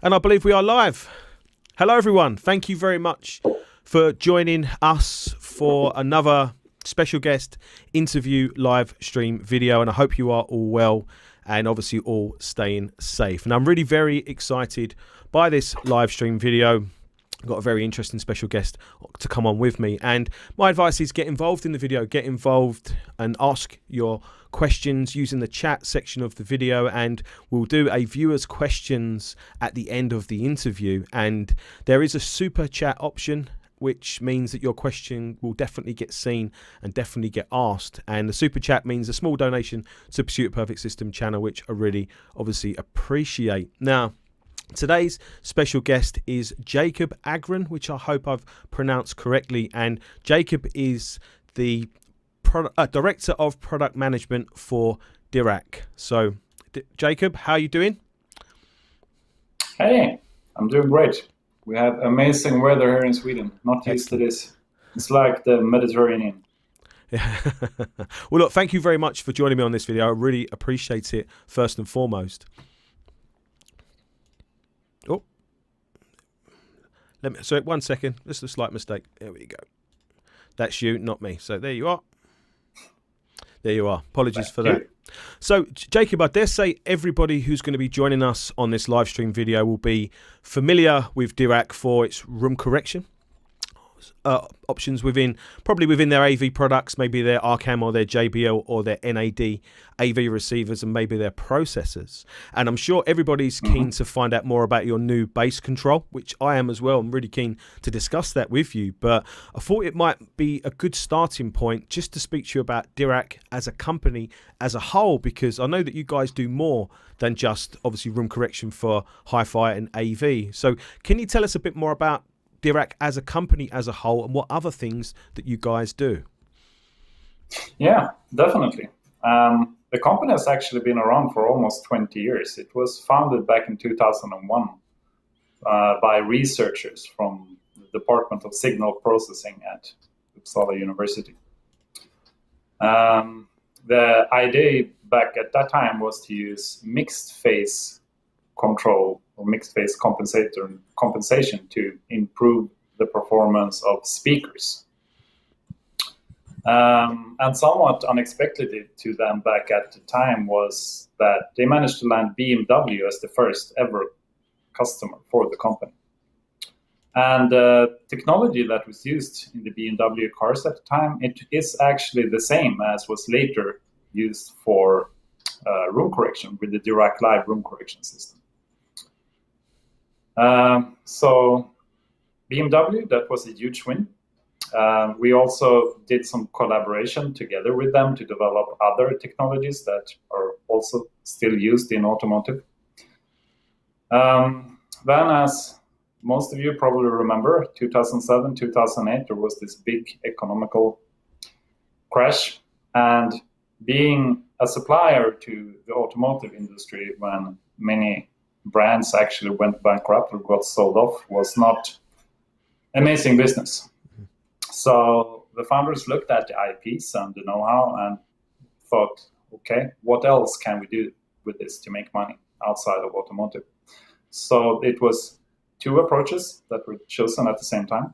And I believe we are live. Hello, everyone. Thank you very much for joining us for another special guest interview live stream video. And I hope you are all well and obviously all staying safe. And I'm really very excited by this live stream video. I've got a very interesting special guest to come on with me. And my advice is get involved in the video, get involved and ask your questions using the chat section of the video, and we'll do a viewer's questions at the end of the interview. And there is a super chat option, which means that your question will definitely get seen and definitely get asked. And the super chat means a small donation to Pursuit of Perfect System channel, which I really obviously appreciate. Now, today's special guest is Jakob Ågren, which I hope I've pronounced correctly. And Jakob is the Director of Product Management for Dirac. So, Jakob, how are you doing? Hey, I'm doing great. We have amazing weather here in Sweden. Not used to this. It's like the Mediterranean. Yeah. Well, look, thank you very much for joining me on this video. I really appreciate it, first and foremost. Oh, so 1 second. This is a slight mistake. There we go. That's you, not me. So there you are. There you are. Apologies for that. So, Jakob, I dare say everybody who's going to be joining us on this live stream video will be familiar with Dirac for its room correction options probably within their AV products, maybe their Arcam or their JBL or their NAD AV receivers and maybe their processors. And I'm sure everybody's keen to find out more about your new bass control, which I am as well. I'm really keen to discuss that with you. But I thought it might be a good starting point just to speak to you about Dirac as a company as a whole, because I know that you guys do more than just obviously room correction for HiFi and AV. So can you tell us a bit more about Dirac as a company as a whole and what other things that you guys do? Yeah, definitely. The company has actually been around for almost 20 years. It was founded back in 2001 by researchers from the Department of Signal Processing at Uppsala University. The idea back at that time was to use mixed phase control or mixed phase compensation to improve the performance of speakers. And somewhat unexpectedly to them back at the time was that they managed to land BMW as the first ever customer for the company. And the technology that was used in the BMW cars at the time, it is actually the same as was later used for room correction with the Dirac Live room correction system. So BMW, that was a huge win. We also did some collaboration together with them to develop other technologies that are also still used in automotive. Then, as most of you probably remember, 2007, 2008, there was this big economical crash. And being a supplier to the automotive industry when many brands actually went bankrupt or got sold off was not amazing business. So the founders looked at the IPs and the know-how and thought, okay, what else can we do with this to make money outside of automotive? So it was two approaches that were chosen at the same time.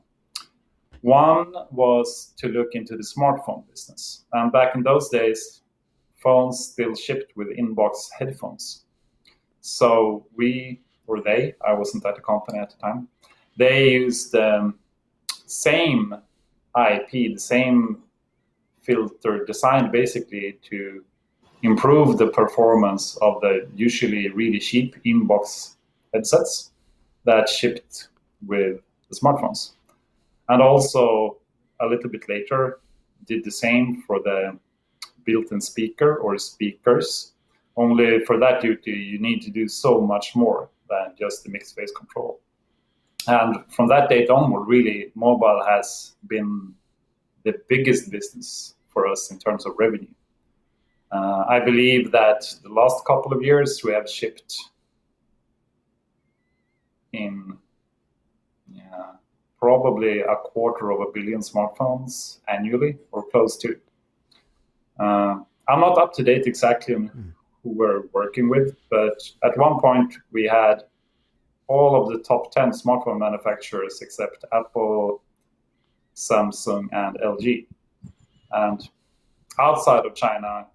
One was to look into the smartphone business. And back in those days, phones still shipped with inbox headphones. So I wasn't at the company at the time, they used the same IP, the same filter designed basically to improve the performance of the usually really cheap inbox headsets that shipped with the smartphones. And also a little bit later did the same for the built-in speaker or speakers. Only for that duty, you need to do so much more than just the mixed phase control. And from that date onward, really, mobile has been the biggest business for us in terms of revenue. I believe that the last couple of years, we have shipped in probably 250 million smartphones annually or close to. I'm not up to date exactly on who we're working with, but at one point we had all of the top 10 smartphone manufacturers except Apple, Samsung, and LG. And outside of China,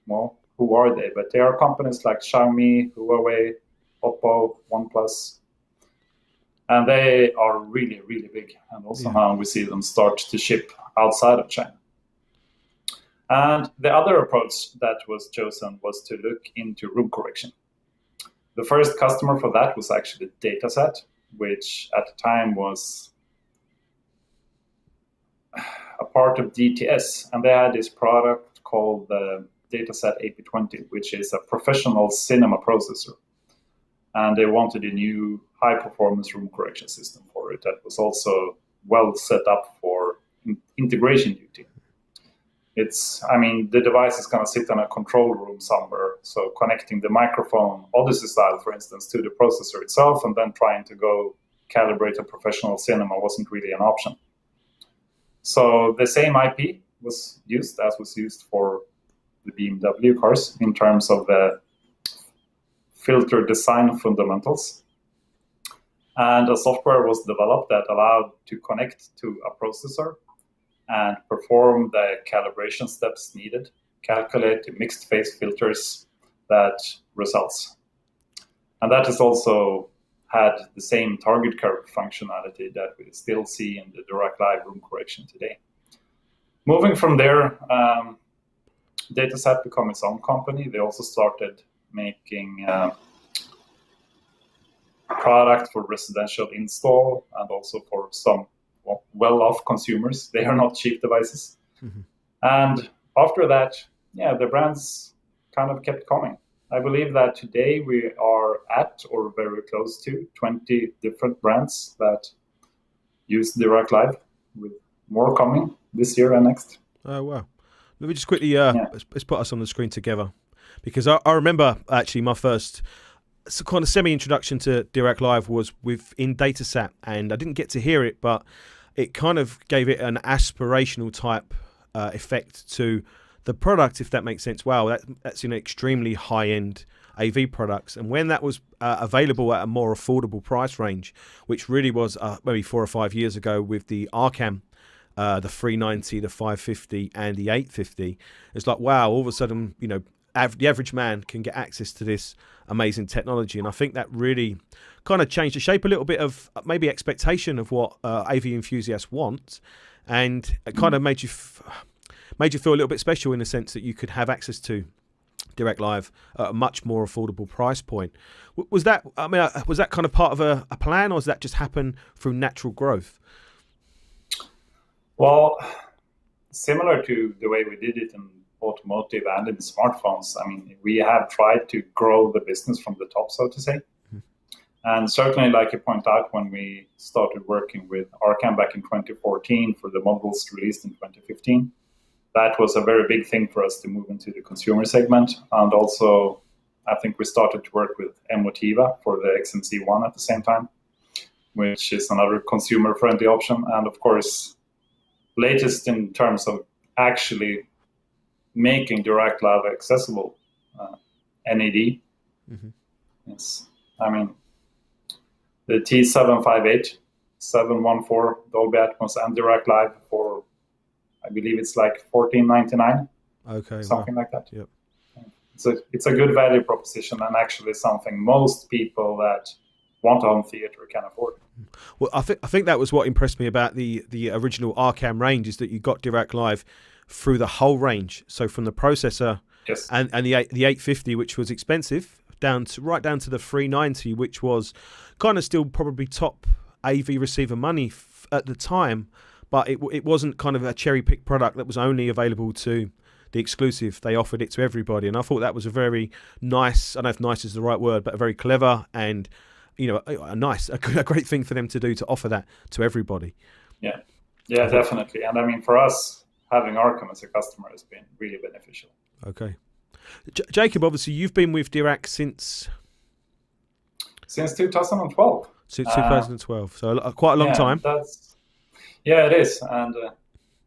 well, who are they? But they are companies like Xiaomi, Huawei, Oppo, OnePlus. And they are really, really big. And also now we see them start to ship outside of China. And the other approach that was chosen was to look into room correction. The first customer for that was actually Datasat, which at the time was a part of DTS. And they had this product called the Datasat AP20, which is a professional cinema processor. And they wanted a new high-performance room correction system for it that was also well set up for integration duty. The device is going to sit in a control room somewhere, so connecting the microphone, Odyssey style, for instance, to the processor itself, and then trying to go calibrate a professional cinema wasn't really an option. So the same IP was used as was used for the BMW cars in terms of the filter design fundamentals. And a software was developed that allowed to connect to a processor and perform the calibration steps needed, calculate the mixed phase filters that results. And that has also had the same target curve functionality that we still see in the Dirac Live room correction today. Moving from there, Datasat became its own company. They also started making product for residential install and also for some well-off consumers. They are not cheap devices. Mm-hmm. And after that, the brands kind of kept coming. I believe that today we are at or very close to 20 different brands that use Dirac Live, with more coming this year and next. Oh, wow. Let me just quickly, let's put us on the screen together. Because I remember actually my first kind of semi-introduction to Dirac Live was within Datasat, and I didn't get to hear it, but it kind of gave it an aspirational type effect to the product, if that makes sense. Wow, that's an extremely high-end AV products. And when that was available at a more affordable price range, which really was maybe 4 or 5 years ago with the Arcam, the 390, the 550, and the 850, it's like, wow, all of a sudden, the average man can get access to this amazing technology. And I think that really kind of changed the shape a little bit of maybe expectation of what AV enthusiasts want, and it kind of made you feel a little bit special in the sense that you could have access to Dirac Live at a much more affordable price point. Was that kind of part of a plan, or does that just happen through natural growth? Well, similar to the way we did it in automotive and in smartphones, we have tried to grow the business from the top, so to say. Mm-hmm. And certainly, like you point out, when we started working with Arcam back in 2014 for the models released in 2015, that was a very big thing for us to move into the consumer segment. And also, I think we started to work with Emotiva for the XMC1 at the same time, which is another consumer-friendly option. And of course, latest in terms of actually making Dirac Live accessible, NAD. Mm-hmm. Yes, the T758, 714 Dolby Atmos and Dirac Live for, I believe it's like $14.99. Okay, something like that. Yep. It's a good value proposition, and actually something most people that want a home theater can afford. Well, I think that was what impressed me about the original Arcam range, is that you got Dirac Live through the whole range. So from the processor, yes, and the 850, which was expensive, right down to the 390, which was kind of still probably top AV receiver money at the time, but it wasn't kind of a cherry picked product that was only available to the exclusive. They offered it to everybody, and I thought that was a very nice, I don't know if nice is the right word, but a very clever and a great thing for them to do, to offer that to everybody. Yeah, definitely. And for us, having Arcam as a customer has been really beneficial. Okay. Jakob, obviously you've been with Dirac since 2012. Since 2012, so quite a long time. It is, and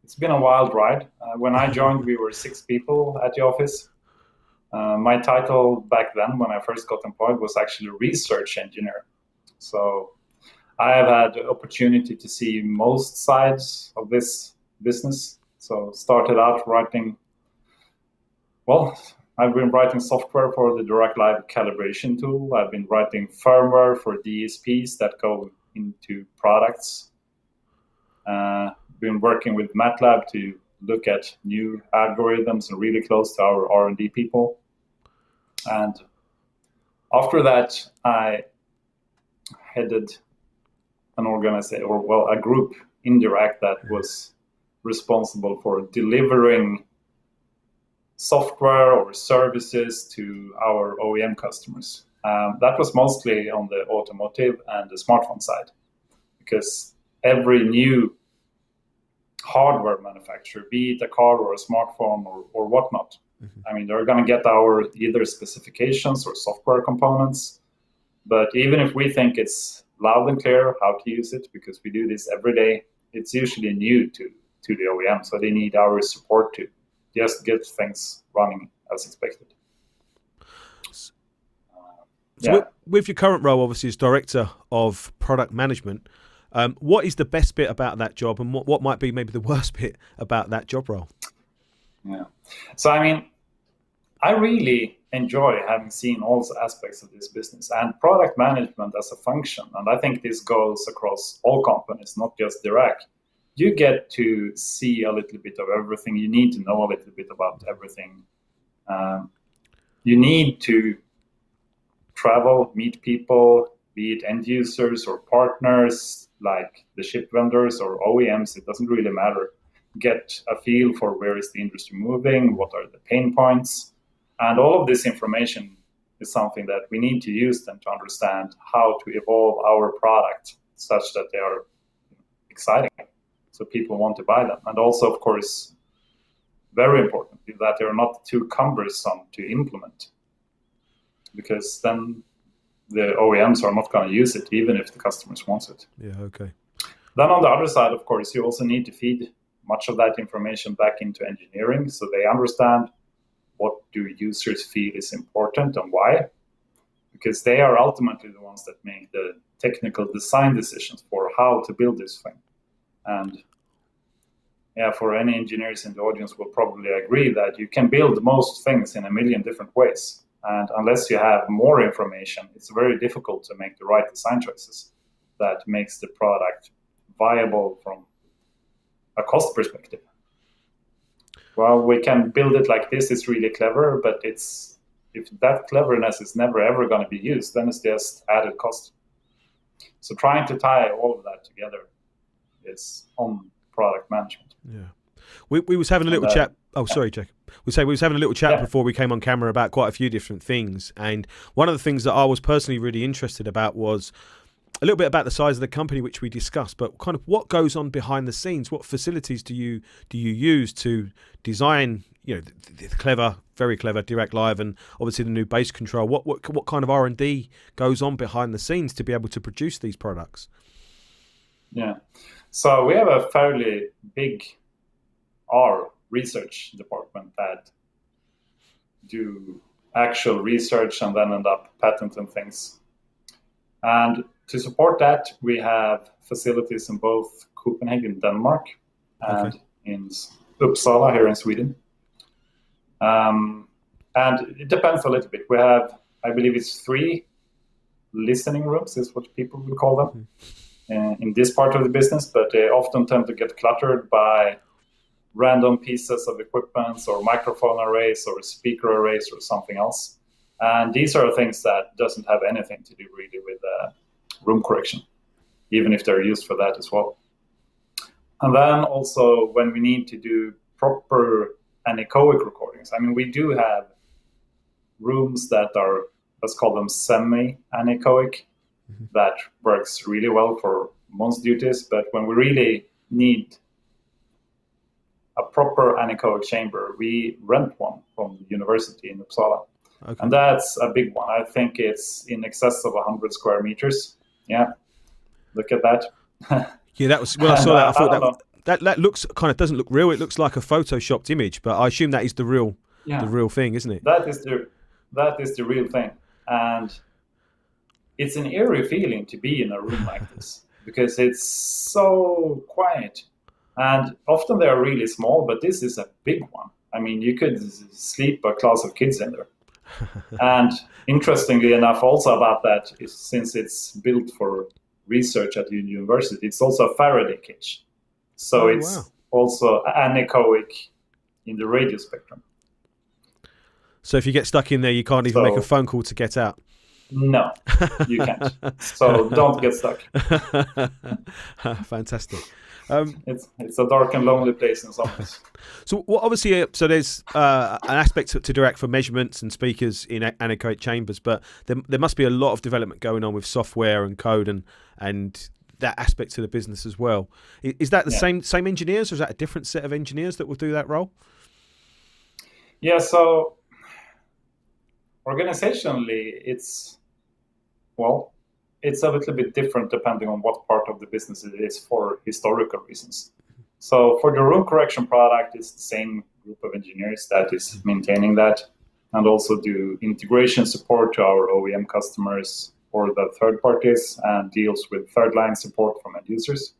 it's been a wild ride. When I joined, we were 6 people at the office. My title back then, when I first got employed, was actually research engineer. So I have had the opportunity to see most sides of this business. So started out writing, I've been writing software for the Dirac Live Calibration tool. I've been writing firmware for DSPs that go into products. Been working with MATLAB to look at new algorithms and really close to our R&D people. And after that, I headed an organization, a group in Dirac that was responsible for delivering software or services to our OEM customers. That was mostly on the automotive and the smartphone side, because every new hardware manufacturer, be it a car or a smartphone or whatnot, I mean, they're going to get our either specifications or software components. But even if we think it's loud and clear how to use it, because we do this every day, it's usually new to the OEM. So they need our support to just get things running as expected. So with your current role, obviously, as Director of Product Management, what is the best bit about that job, and what might be maybe the worst bit about that job role? Yeah. So, I mean, I really enjoy having seen all aspects of this business and product management as a function. And I think this goes across all companies, not just Dirac. You get to see a little bit of everything. You need to know a little bit about everything. You need to travel, meet people, be it end users or partners, like the chip vendors or OEMs, it doesn't really matter. Get a feel for where is the industry moving, what are the pain points. And all of this information is something that we need to use then to understand how to evolve our product such that they are exciting, so people want to buy them. And also, of course, very important, that they're not too cumbersome to implement, because then the OEMs are not going to use it, even if the customers want it. Yeah, okay. Then on the other side, of course, you also need to feed much of that information back into engineering, so they understand what do users feel is important and why, because they are ultimately the ones that make the technical design decisions for how to build this thing. And yeah, for any engineers in the audience will probably agree that you can build most things in a million different ways. And unless you have more information, it's very difficult to make the right design choices that makes the product viable from a cost perspective. Well, we can build it like this, it's really clever, but if that cleverness is never ever going to be used, then it's just added cost. So trying to tie all of that together is on product management. Yeah. We was having a little chat. Oh, sorry, Jakob. We was having a little chat before we came on camera about quite a few different things. And one of the things that I was personally really interested about was a little bit about the size of the company, which we discussed, but kind of what goes on behind the scenes. What facilities do you use to design, the clever, very clever Dirac Live, and obviously the new bass control? What kind of R&D goes on behind the scenes to be able to produce these products? Yeah, so we have a fairly big research department that do actual research and then end up patenting things. And to support that, we have facilities in both Copenhagen, Denmark, and in Uppsala here in Sweden. And it depends a little bit. We have, I believe it's 3 listening rooms, is what people will call them, in this part of the business, but they often tend to get cluttered by random pieces of equipment or microphone arrays or speaker arrays or something else. And these are things that doesn't have anything to do really with room correction, even if they're used for that as well. And then also when we need to do proper anechoic recordings, I mean, we do have rooms that are, let's call them semi-anechoic, that works really well for most duties. But when we really need a proper anechoic chamber, we rent one from the university in Uppsala. Okay. And that's a big one. I think it's in excess of 100 square meters. Yeah, look at that. Yeah, that was when I saw that. I thought that looks kind of doesn't look real. It looks like a photoshopped image, but I assume that is the real thing, isn't it? That is the real thing. And it's an eerie feeling to be in a room like this because it's so quiet. And often they are really small, but this is a big one. I mean, you could sleep a class of kids in there. And interestingly enough, also about that, is since it's built for research at the university, it's also a Faraday cage. So it's also anechoic in the radio spectrum. So if you get stuck in there, you can't even make a phone call to get out. No, you can't. So don't get stuck. Fantastic. It's a dark and lonely place in some ways. So obviously, so there's an aspect to Dirac for measurements and speakers in anechoic chambers, but there must be a lot of development going on with software and code and that aspect to the business as well. Is that the same engineers, or is that a different set of engineers that will do that role? Yeah, so organizationally, it's a little bit different depending on what part of the business it is for historical reasons. So for the room correction product, it's the same group of engineers that is maintaining that and also do integration support to our OEM customers or the third parties and deals with third line support from end users.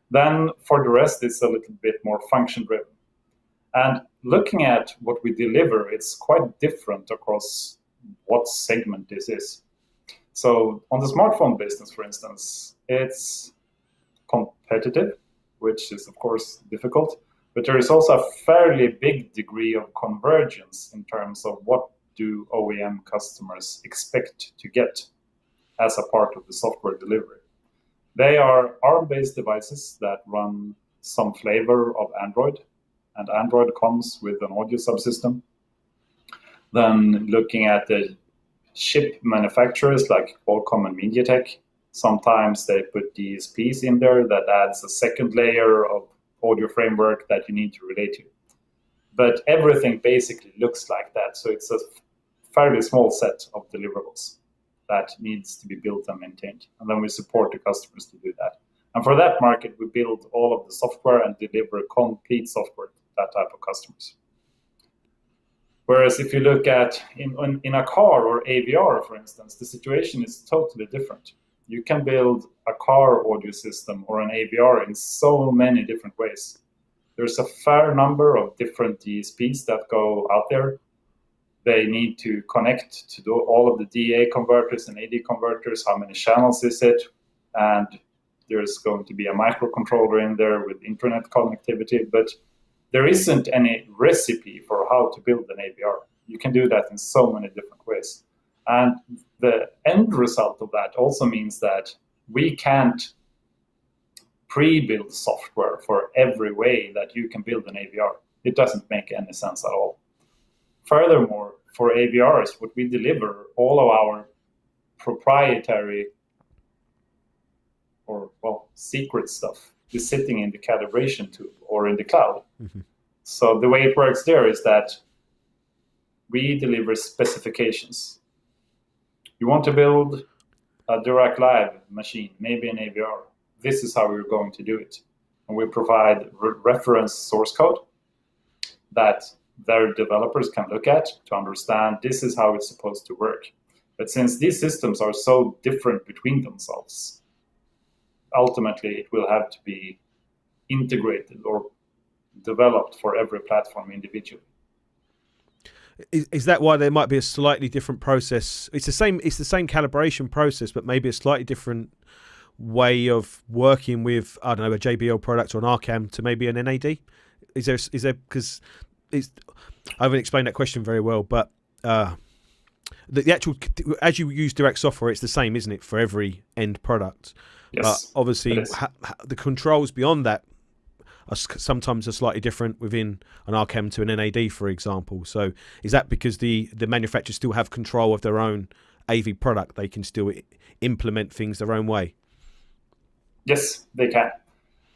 Then for the rest, it's a little bit more function driven. And looking at what we deliver, it's quite different across what segment this is. So on the smartphone business, for instance, it's competitive, which is, of course, difficult. But there is also a fairly big degree of convergence in terms of what do OEM customers expect to get as a part of the software delivery. They are ARM-based devices that run some flavor of Android, and Android comes with an audio subsystem. Then looking at the chip manufacturers like Qualcomm and MediaTek, sometimes they put DSPs in there that adds a second layer of audio framework that you need to relate to. But everything basically looks like that. So it's a fairly small set of deliverables that needs to be built and maintained. And then we support the customers to do that. And for that market, we build all of the software and deliver complete software to that type of customers. Whereas if you look at in a car or AVR, for instance, the situation is totally different. You can build a car audio system or an AVR in so many different ways. There's a fair number of different DSPs that go out there. They need to connect to do all of the DA converters and AD converters. How many channels is it? And there's going to be a microcontroller in there with internet connectivity. But there isn't any recipe for how to build an AVR. You can do that in so many different ways. And the end result of that also means that we can't pre-build software for every way that you can build an AVR. It doesn't make any sense at all. Furthermore, for AVRs, what we deliver, all of our proprietary or, secret stuff is sitting in the calibration tool or in the cloud. Mm-hmm. So the way it works there is that we deliver specifications. You want to build a Dirac Live machine, maybe an AVR. This is how we're going to do it. And we provide reference source code that their developers can look at to understand this is how it's supposed to work. But since these systems are so different between themselves, ultimately it will have to be integrated or developed for every platform individually. Is that why there might be a slightly different process? It's the same calibration process, but maybe a slightly different way of working with, I don't know, a JBL product or an Arcam to maybe an NAD? Is there because I haven't explained that question very well, but the actual, as you use Dirac software, it's the same, isn't it, for every end product? Yes, but obviously the controls beyond that are sometimes slightly different within an Arcam to an NAD, for example. So is that because the manufacturers still have control of their own AV product? They can still implement things their own way? Yes, they can.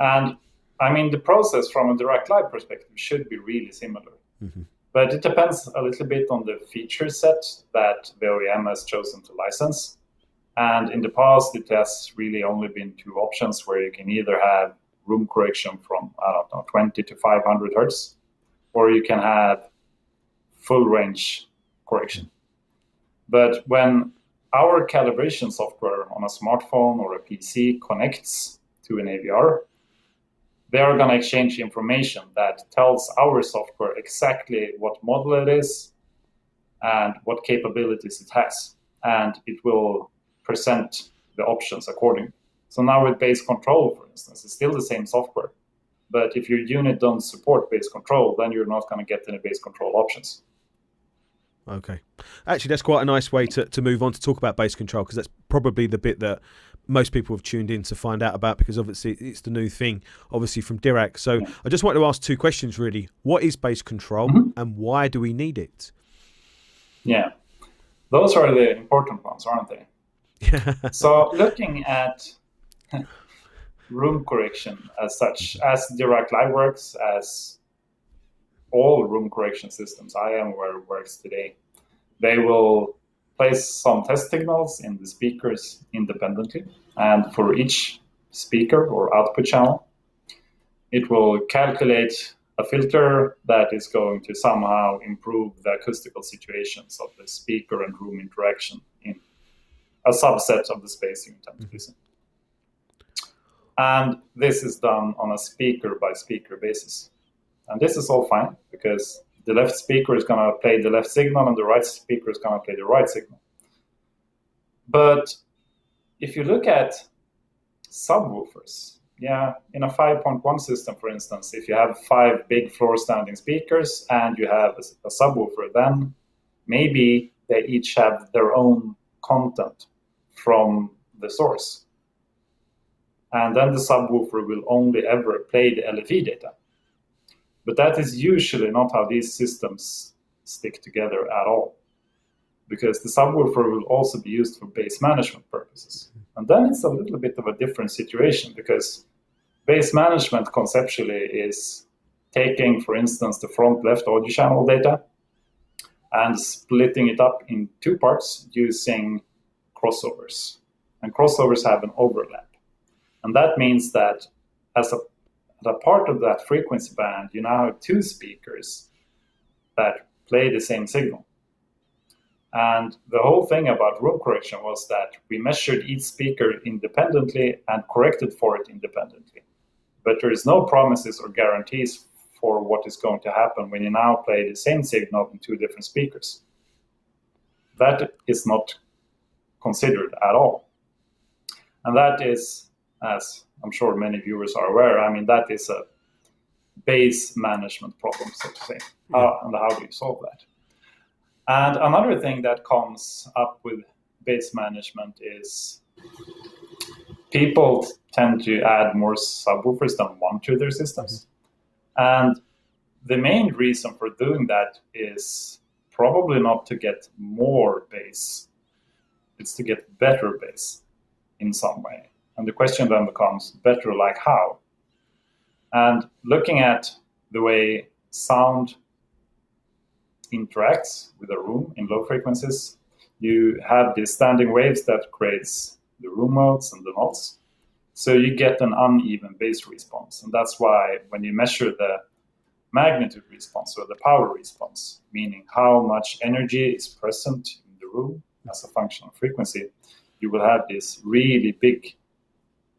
And I mean, the process from a Dirac Live perspective should be really similar. Mm-hmm. But it depends a little bit on the feature set that the OEM has chosen to license. And in the past, it has really only been two options where you can either have room correction from, 20 to 500 hertz, or you can have full range correction. But when our calibration software on a smartphone or a PC connects to an AVR, they are going to exchange information that tells our software exactly what model it is and what capabilities it has. And it will present the options accordingly. So now with bass control, for instance, it's still the same software. But if your unit don't support bass control, then you're not going to get any bass control options. Okay. Actually, that's quite a nice way to move on to talk about bass control, because that's probably the bit that most people have tuned in to find out about, because obviously it's the new thing, obviously, from Dirac. So I just want to ask two questions, really. What is bass control and why do we need it? Yeah, those are the important ones, aren't they? So looking at room correction as such, as Dirac Live works, as all room correction systems I am aware works today, they will place some test signals in the speakers independently, and for each speaker or output channel, it will calculate a filter that is going to somehow improve the acoustical situations of the speaker and room interaction in a subset of the space you intend to listen. And this is done on a speaker-by-speaker basis. And this is all fine, because the left speaker is going to play the left signal and the right speaker is going to play the right signal. But if you look at subwoofers, in a 5.1 system, for instance, if you have 5 big floor-standing speakers and you have a subwoofer, then maybe they each have their own content from the source. And then the subwoofer will only ever play the LFE data. But that is usually not how these systems stick together at all, because the subwoofer will also be used for bass management purposes. And then it's a little bit of a different situation, because bass management conceptually is taking, for instance, the front left audio channel data and splitting it up in 2 parts using crossovers. And crossovers have an overlap. And that means that as a part of that frequency band, you now have 2 speakers that play the same signal. And the whole thing about room correction was that we measured each speaker independently and corrected for it independently. But there is no promises or guarantees for what is going to happen when you now play the same signal in 2 different speakers. That is not considered at all. And that is, as I'm sure many viewers are aware, that is a bass management problem, so to say. And how do you solve that? And another thing that comes up with bass management is people tend to add more subwoofers than one to their systems. And the main reason for doing that is probably not to get more bass. It's to get better bass in some way. And the question then becomes, better like how? And looking at the way sound interacts with a room in low frequencies, you have these standing waves that creates the room modes and the nods. So you get an uneven bass response. And that's why when you measure the magnitude response or the power response, meaning how much energy is present in the room as a function of frequency, you will have these really big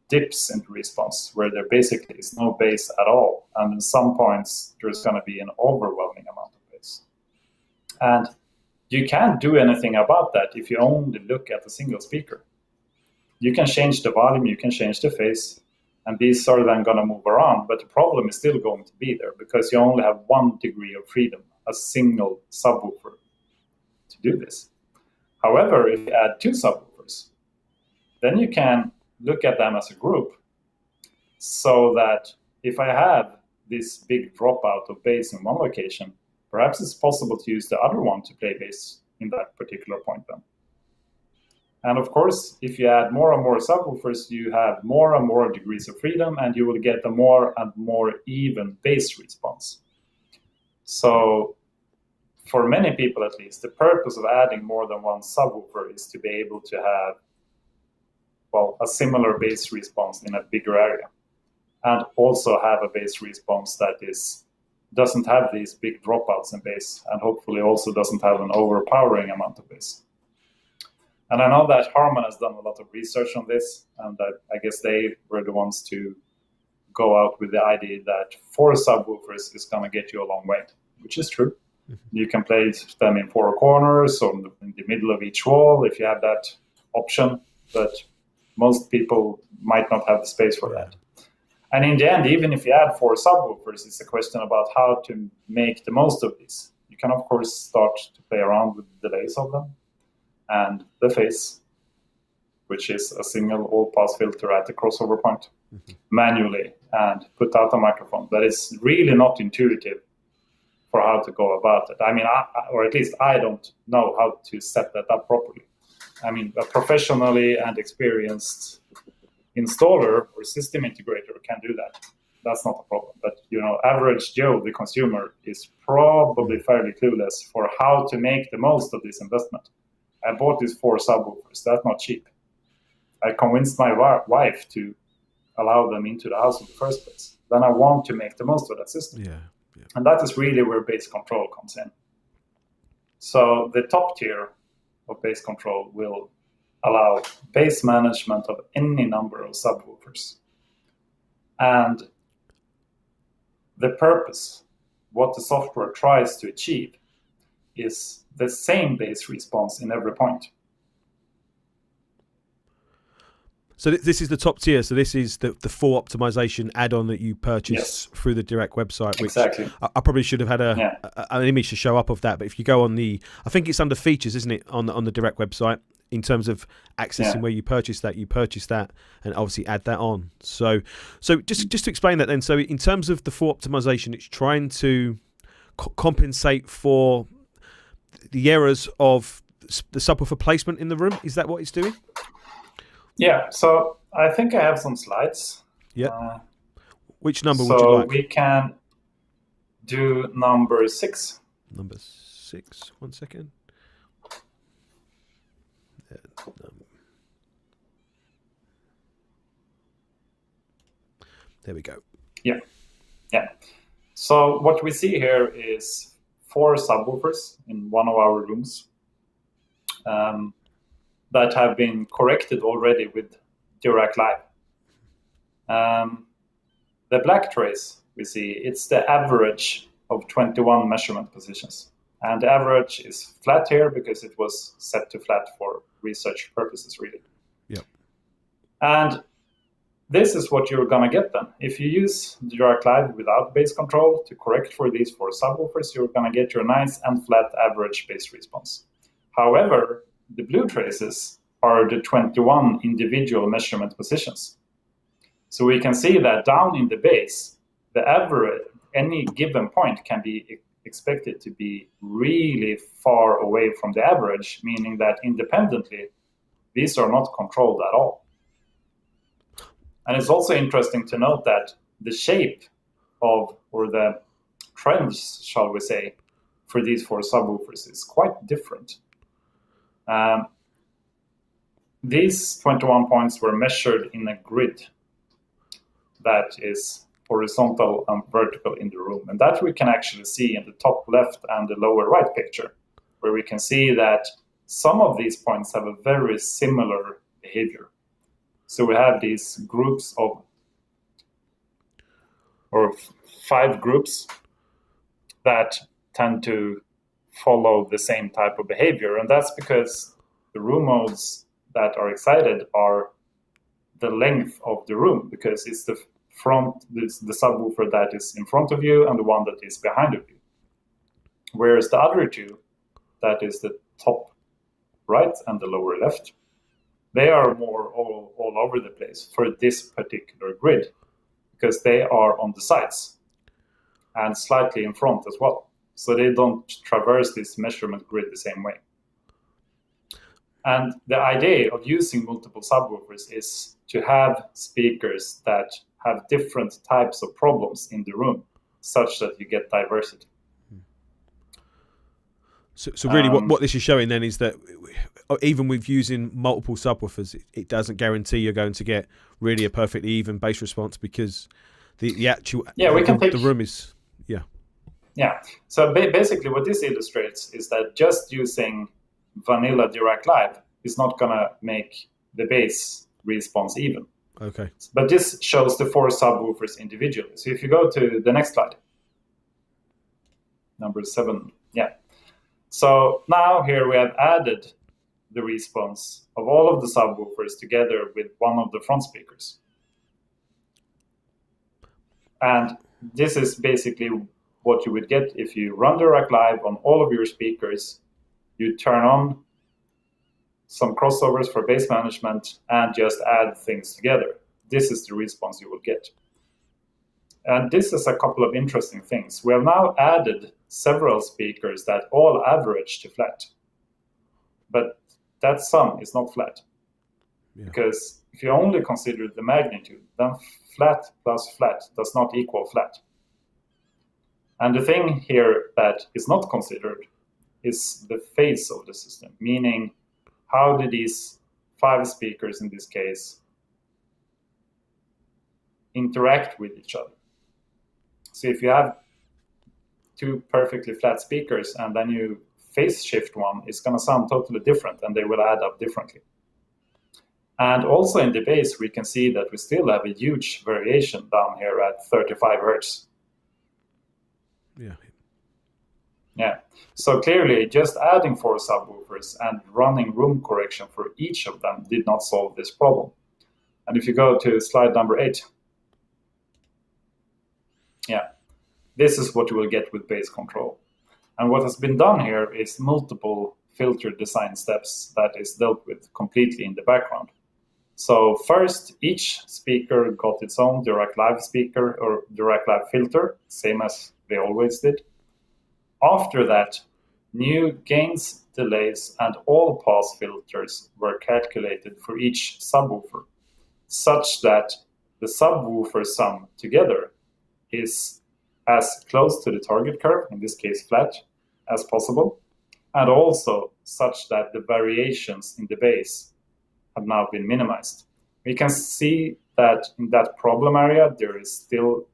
dips in the response where there basically is no bass at all. And in some points, there's going to be an overwhelming amount of bass. And you can't do anything about that if you only look at a single speaker. You can change the volume, you can change the phase, and these are then going to move around. But the problem is still going to be there because you only have 1 degree of freedom, a single subwoofer, to do this. However, if you add 2 subwoofers, then you can look at them as a group, so that if I have this big dropout of bass in one location, perhaps it's possible to use the other one to play bass in that particular point then. And of course, if you add more and more subwoofers, you have more and more degrees of freedom, and you will get a more and more even bass response. So for many people at least, the purpose of adding more than 1 subwoofer is to be able to have, well, a similar bass response in a bigger area, and also have a bass response that doesn't have these big dropouts in bass, and hopefully also doesn't have an overpowering amount of bass. And I know that Harman has done a lot of research on this, and I guess they were the ones to go out with the idea that 4 subwoofers is going to get you a long way, which is true. You can place them in 4 corners or in the middle of each wall if you have that option, but most people might not have the space for that. And in the end, even if you add 4 subwoofers, it's a question about how to make the most of this. You can, of course, start to play around with the delays of them and the phase, which is a single all-pass filter at the crossover point, manually, and put out a microphone. But it's really not intuitive for how to go about it. I mean, or at least I don't know how to set that up properly. I mean, a professionally and experienced installer or system integrator can do that. That's not a problem. But, average Joe, the consumer, is probably fairly clueless for how to make the most of this investment. I bought these 4 subwoofers. That's not cheap. I convinced my wife to allow them into the house in the first place. Then I want to make the most of that system. Yeah. And that is really where bass control comes in. So the top tier of bass control will allow bass management of any number of subwoofers. And the purpose, what the software tries to achieve, is the same bass response in every point. So this is the top tier. So this is the 4 optimization add-on that you purchase through the Dirac website. Which exactly. I probably should have had an image to show up of that. But if you go on I think it's under features, isn't it, on the Dirac website, in terms of accessing where you purchase that, and obviously add that on. So just to explain that then. So in terms of the 4 optimization, it's trying to compensate for the errors of the subwoofer placement in the room. Is that what it's doing? Yeah, so I think I have some slides. Yeah. Which number would you like? So we can do number 6. Number 6. 1 second. There we go. Yeah. So what we see here is 4 subwoofers in one of our rooms that have been corrected already with Dirac Live. The black trace we see, it's the average of 21 measurement positions. And the average is flat here because it was set to flat for research purposes, really. Yep. And this is what you're going to get then. If you use Dirac Live without bass control to correct for these 4 subwoofers, you're going to get your nice and flat average bass response. However, the blue traces are the 21 individual measurement positions. So we can see that down in the bass, the average, any given point can be expected to be really far away from the average, meaning that independently, these are not controlled at all. And it's also interesting to note that the shape of, or the trends, shall we say, for these 4 subwoofers is quite different. These 21 points were measured in a grid that is horizontal and vertical in the room. And that we can actually see in the top left and the lower right picture, where we can see that some of these points have a very similar behavior. So we have these groups of, or 5 groups that tend to follow the same type of behavior. And that's because the room modes that are excited are the length of the room, because it's the subwoofer that is in front of you and the one that is behind of you. Whereas the other 2, that is the top right and the lower left, they are more all over the place for this particular grid, because they are on the sides and slightly in front as well. So they don't traverse this measurement grid the same way. And the idea of using multiple subwoofers is to have speakers that have different types of problems in the room, such that you get diversity. So really what this is showing then is that even with using multiple subwoofers, it doesn't guarantee you're going to get really a perfectly even bass response, because the actual the room is So basically what this illustrates is that just using vanilla Dirac Live is not going to make the bass response even. Okay. But this shows the 4 subwoofers individually. So if you go to the next slide, number 7, yeah. So now here we have added the response of all of the subwoofers together with one of the front speakers. And this is basically what you would get if you run Dirac Live on all of your speakers. You turn on some crossovers for bass management and just add things together. This is the response you will get. And this is a couple of interesting things. We have now added several speakers that all average to flat. But that sum is not flat. Yeah. Because if you only consider the magnitude, then flat plus flat does not equal flat. And the thing here that is not considered is the phase of the system, meaning how do these 5 speakers in this case interact with each other. So if you have 2 perfectly flat speakers and then you phase shift one, it's going to sound totally different and they will add up differently. And also in the bass, we can see that we still have a huge variation down here at 35 hertz. Yeah. So clearly, just adding 4 subwoofers and running room correction for each of them did not solve this problem. And if you go to slide number 8, yeah, this is what you will get with bass control. And what has been done here is multiple filter design steps that is dealt with completely in the background. So first, each speaker got its own Dirac Live speaker or Dirac Live filter, same as they always did. After that, new gains, delays, and all pass filters were calculated for each subwoofer, such that the subwoofer sum together is as close to the target curve, in this case flat, as possible, and also such that the variations in the bass have now been minimized. We can see that in that problem area, there is still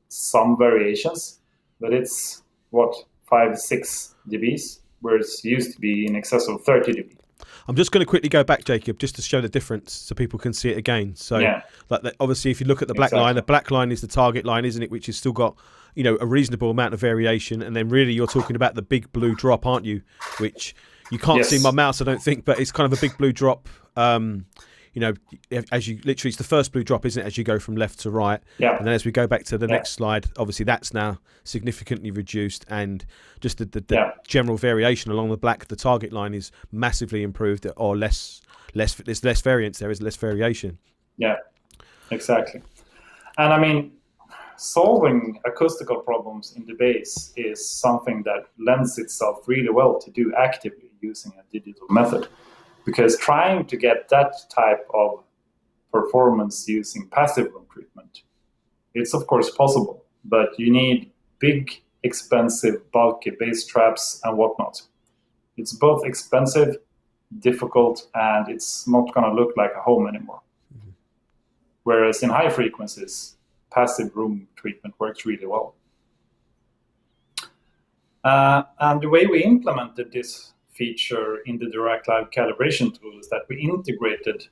some variations, but it's what, 5-6 dBs, whereas it used to be in excess of 30 dB. I'm just going to quickly go back, Jakob, just to show the difference so people can see it again. So, yeah. Like obviously, if you look at the black line, the black line is the target line, isn't it? Which has still got, you know, a reasonable amount of variation. And then really you're talking about the big blue drop, aren't you? Which you can't see my mouse, I don't think, but it's kind of a big blue drop. You know, as you literally, it's the first blue drop, isn't it, as you go from left to right? Yeah. And then as we go back to the next slide, obviously that's now significantly reduced, and just the general variation along the target line is massively improved, or there's less variance, there is less variation. Yeah, exactly. And I mean, solving acoustical problems in the bass is something that lends itself really well to do actively using a digital method. Because trying to get that type of performance using passive room treatment, it's of course possible, but you need big, expensive, bulky bass traps and whatnot. It's both expensive, difficult, and it's not going to look like a home anymore. Mm-hmm. Whereas in high frequencies, passive room treatment works really well. And the way we implemented this feature in the Dirac Live Calibration tool is that we integrated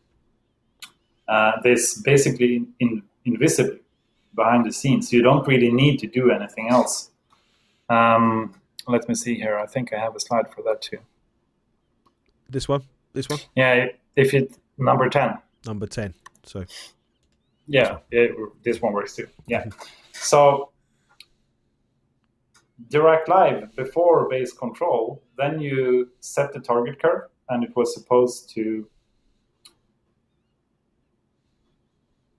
this basically invisibly behind the scenes. You don't really need to do anything else. Let me see here. I think I have a slide for that too. This one? Yeah, if it number 10. Number 10. So. Yeah, this one works too. Yeah. So Dirac Live, before bass control, then you set the target curve, and it was supposed to,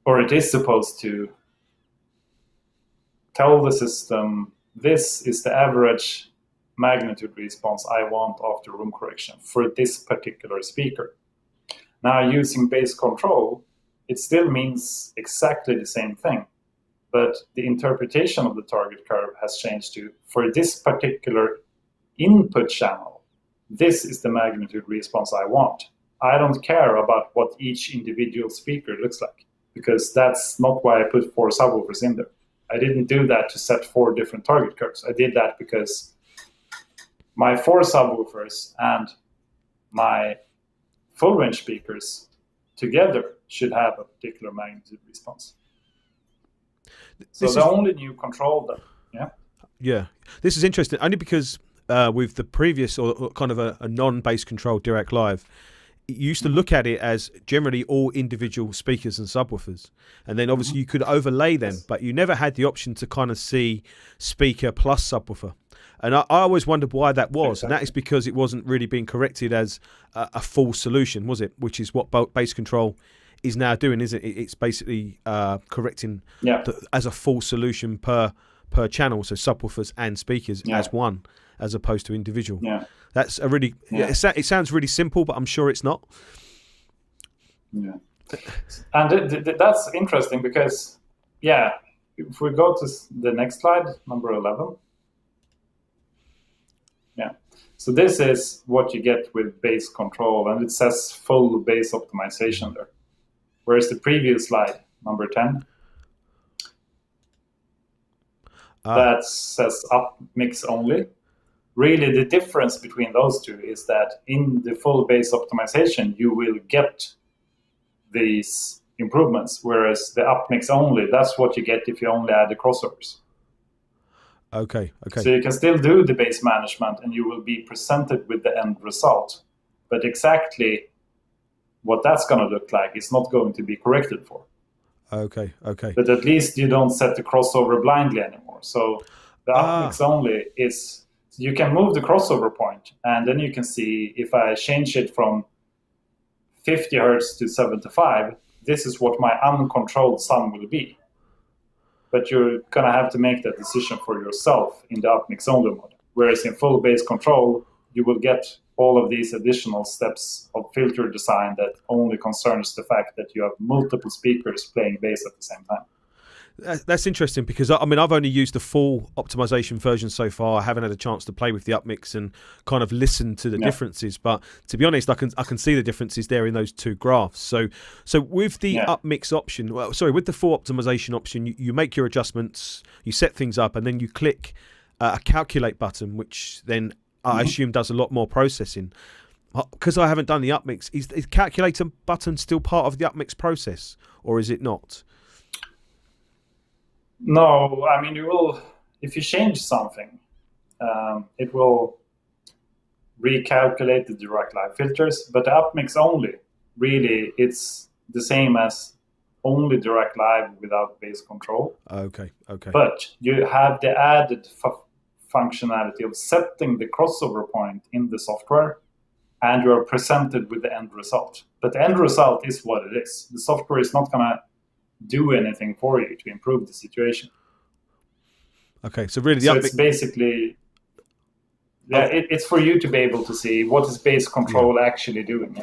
or it is supposed to, tell the system, this is the average magnitude response I want after room correction for this particular speaker. Now, using bass control, it still means exactly the same thing. But the interpretation of the target curve has changed to, for this particular input channel, this is the magnitude response I want. I don't care about what each individual speaker looks like, because that's not why I put 4 subwoofers in there. I didn't do that to set 4 different target curves. I did that because my 4 subwoofers and my full range speakers together should have a particular magnitude response. So the only new control that, yeah, this is interesting only because with the previous or kind of a non-bass controlled Dirac Live, you used to look at it as generally all individual speakers and subwoofers, and then obviously you could overlay them, but you never had the option to kind of see speaker plus subwoofer. And I always wondered why that was, and that is because it wasn't really being corrected as a full solution, was it? Which is what bass control is now doing, isn't it? It's basically correcting as a full solution per channel, so subwoofers and speakers as one, as opposed to individual. That's a really it sounds really simple, but I'm sure it's not. And that's interesting because if we go to the next slide, number 11. So this is what you get with bass control, and it says full bass optimization there. Whereas the previous slide, number 10, that says up mix only. Really, the difference between those two is that in the full bass optimization, you will get these improvements, whereas the up mix only, that's what you get if you only add the crossovers. Okay. So you can still do the bass management and you will be presented with the end result. But exactly what that's going to look like is not going to be corrected for. Okay. But at least you don't set the crossover blindly anymore. So the up mix only is, you can move the crossover point, and then you can see if I change it from 50 hertz to 75, this is what my uncontrolled sum will be. But you're going to have to make that decision for yourself in the up mix only mode. Whereas in full bass control, you will get all of these additional steps of filter design that only concerns the fact that you have multiple speakers playing bass at the same time. That's interesting because I mean I've only used the full optimization version so far. I haven't had a chance to play with the upmix and kind of listen to the differences. But to be honest, I can see the differences there in those two graphs. So with the upmix option, with the full optimization option, you make your adjustments, you set things up, and then you click a calculate button, which then I assume does a lot more processing. Because I haven't done the upmix, is calculator button still part of the upmix process, or is it not? No, I mean, you will, if you change something, it will recalculate the Dirac Live filters, but the upmix only, really, it's the same as only Dirac Live without bass control. Okay. But you have the added functionality of setting the crossover point in the software, and you are presented with the end result. But the end result is what it is. The software is not going to do anything for you to improve the situation. Okay, so really, it's basically, it's for you to be able to see what is bass control actually doing.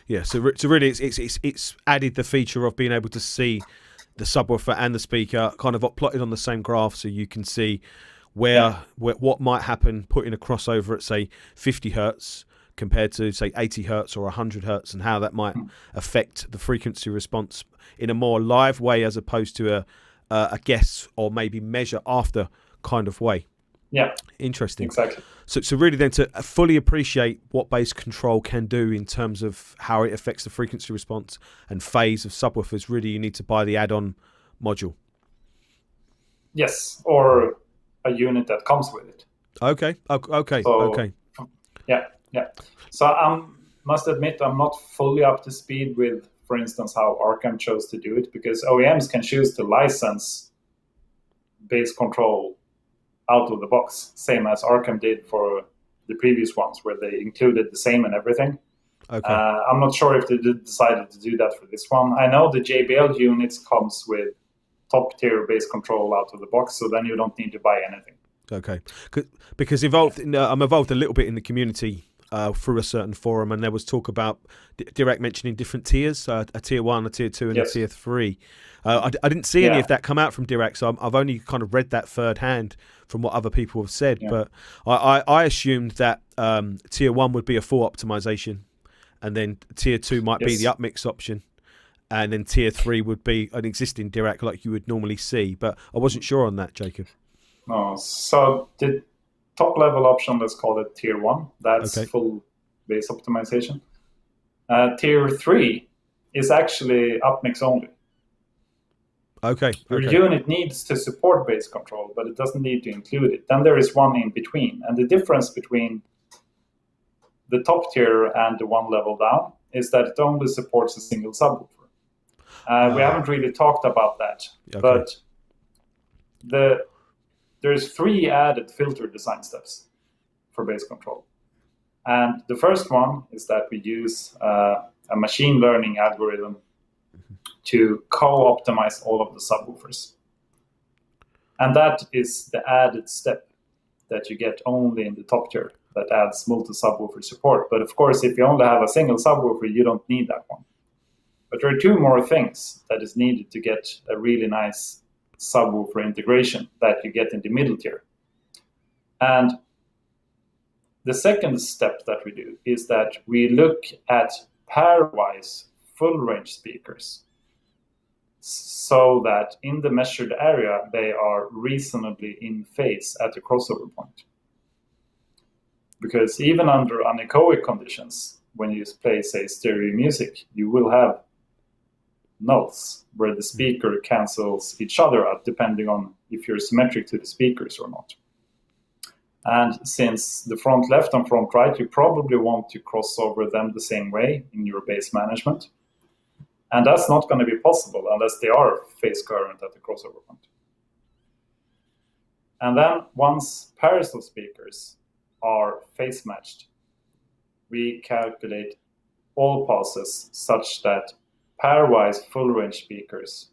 Yeah. So really, it's added the feature of being able to see the subwoofer and the speaker kind of plotted on the same graph, so you can see where what might happen putting a crossover at say 50 hertz compared to say 80 hertz or 100 hertz, and how that might affect the frequency response in a more live way as opposed to a guess or maybe measure after kind of way. Yeah, interesting. Exactly. So really then to fully appreciate what bass control can do in terms of how it affects the frequency response and phase of subwoofers, really you need to buy the add-on module. Yes, or a unit that comes with it. Okay. Yeah. So I must admit I'm not fully up to speed with, for instance, how Arcam chose to do it, because OEMs can choose to license bass control out of the box, same as Arcam did for the previous ones, where they included the same and everything. Okay. I'm not sure if they decided to do that for this one. I know the JBL units comes with top tier bass control out of the box, so then you don't need to buy anything. Okay, because I'm involved a little bit in the community through a certain forum, and there was talk about Dirac mentioning different tiers, a tier 1, a tier 2, and a tier 3. I didn't see any of that come out from Dirac, so I've only kind of read that third hand from what other people have said. But I assumed that tier 1 would be a full optimization, and then tier 2 might be the upmix option, and then tier 3 would be an existing Dirac like you would normally see. But I wasn't sure on that, Jakob. No, so the top level option, let's call it tier 1. That's full bass optimization. Tier 3 is actually upmix only. Okay. Your unit needs to support bass control, but it doesn't need to include it. Then there is one in between. And the difference between the top tier and the one level down is that it only supports a single subwoofer. We haven't really talked about that, but there's 3 added filter design steps for bass control. And the first one is that we use a machine learning algorithm to co-optimize all of the subwoofers. And that is the added step that you get only in the top tier that adds multi-subwoofer support. But of course, if you only have a single subwoofer, you don't need that one. But there are 2 more things that is needed to get a really nice subwoofer integration that you get in the middle tier. And the second step that we do is that we look at pairwise full range speakers so that in the measured area, they are reasonably in phase at the crossover point. Because even under anechoic conditions, when you play, say, stereo music, you will have nulls where the speaker cancels each other out depending on if you're symmetric to the speakers or not. And since the front left and front right, you probably want to cross over them the same way in your bass management. And that's not going to be possible unless they are phase current at the crossover point. And then once pairs of speakers are phase matched, we calculate all passes such that pairwise full range speakers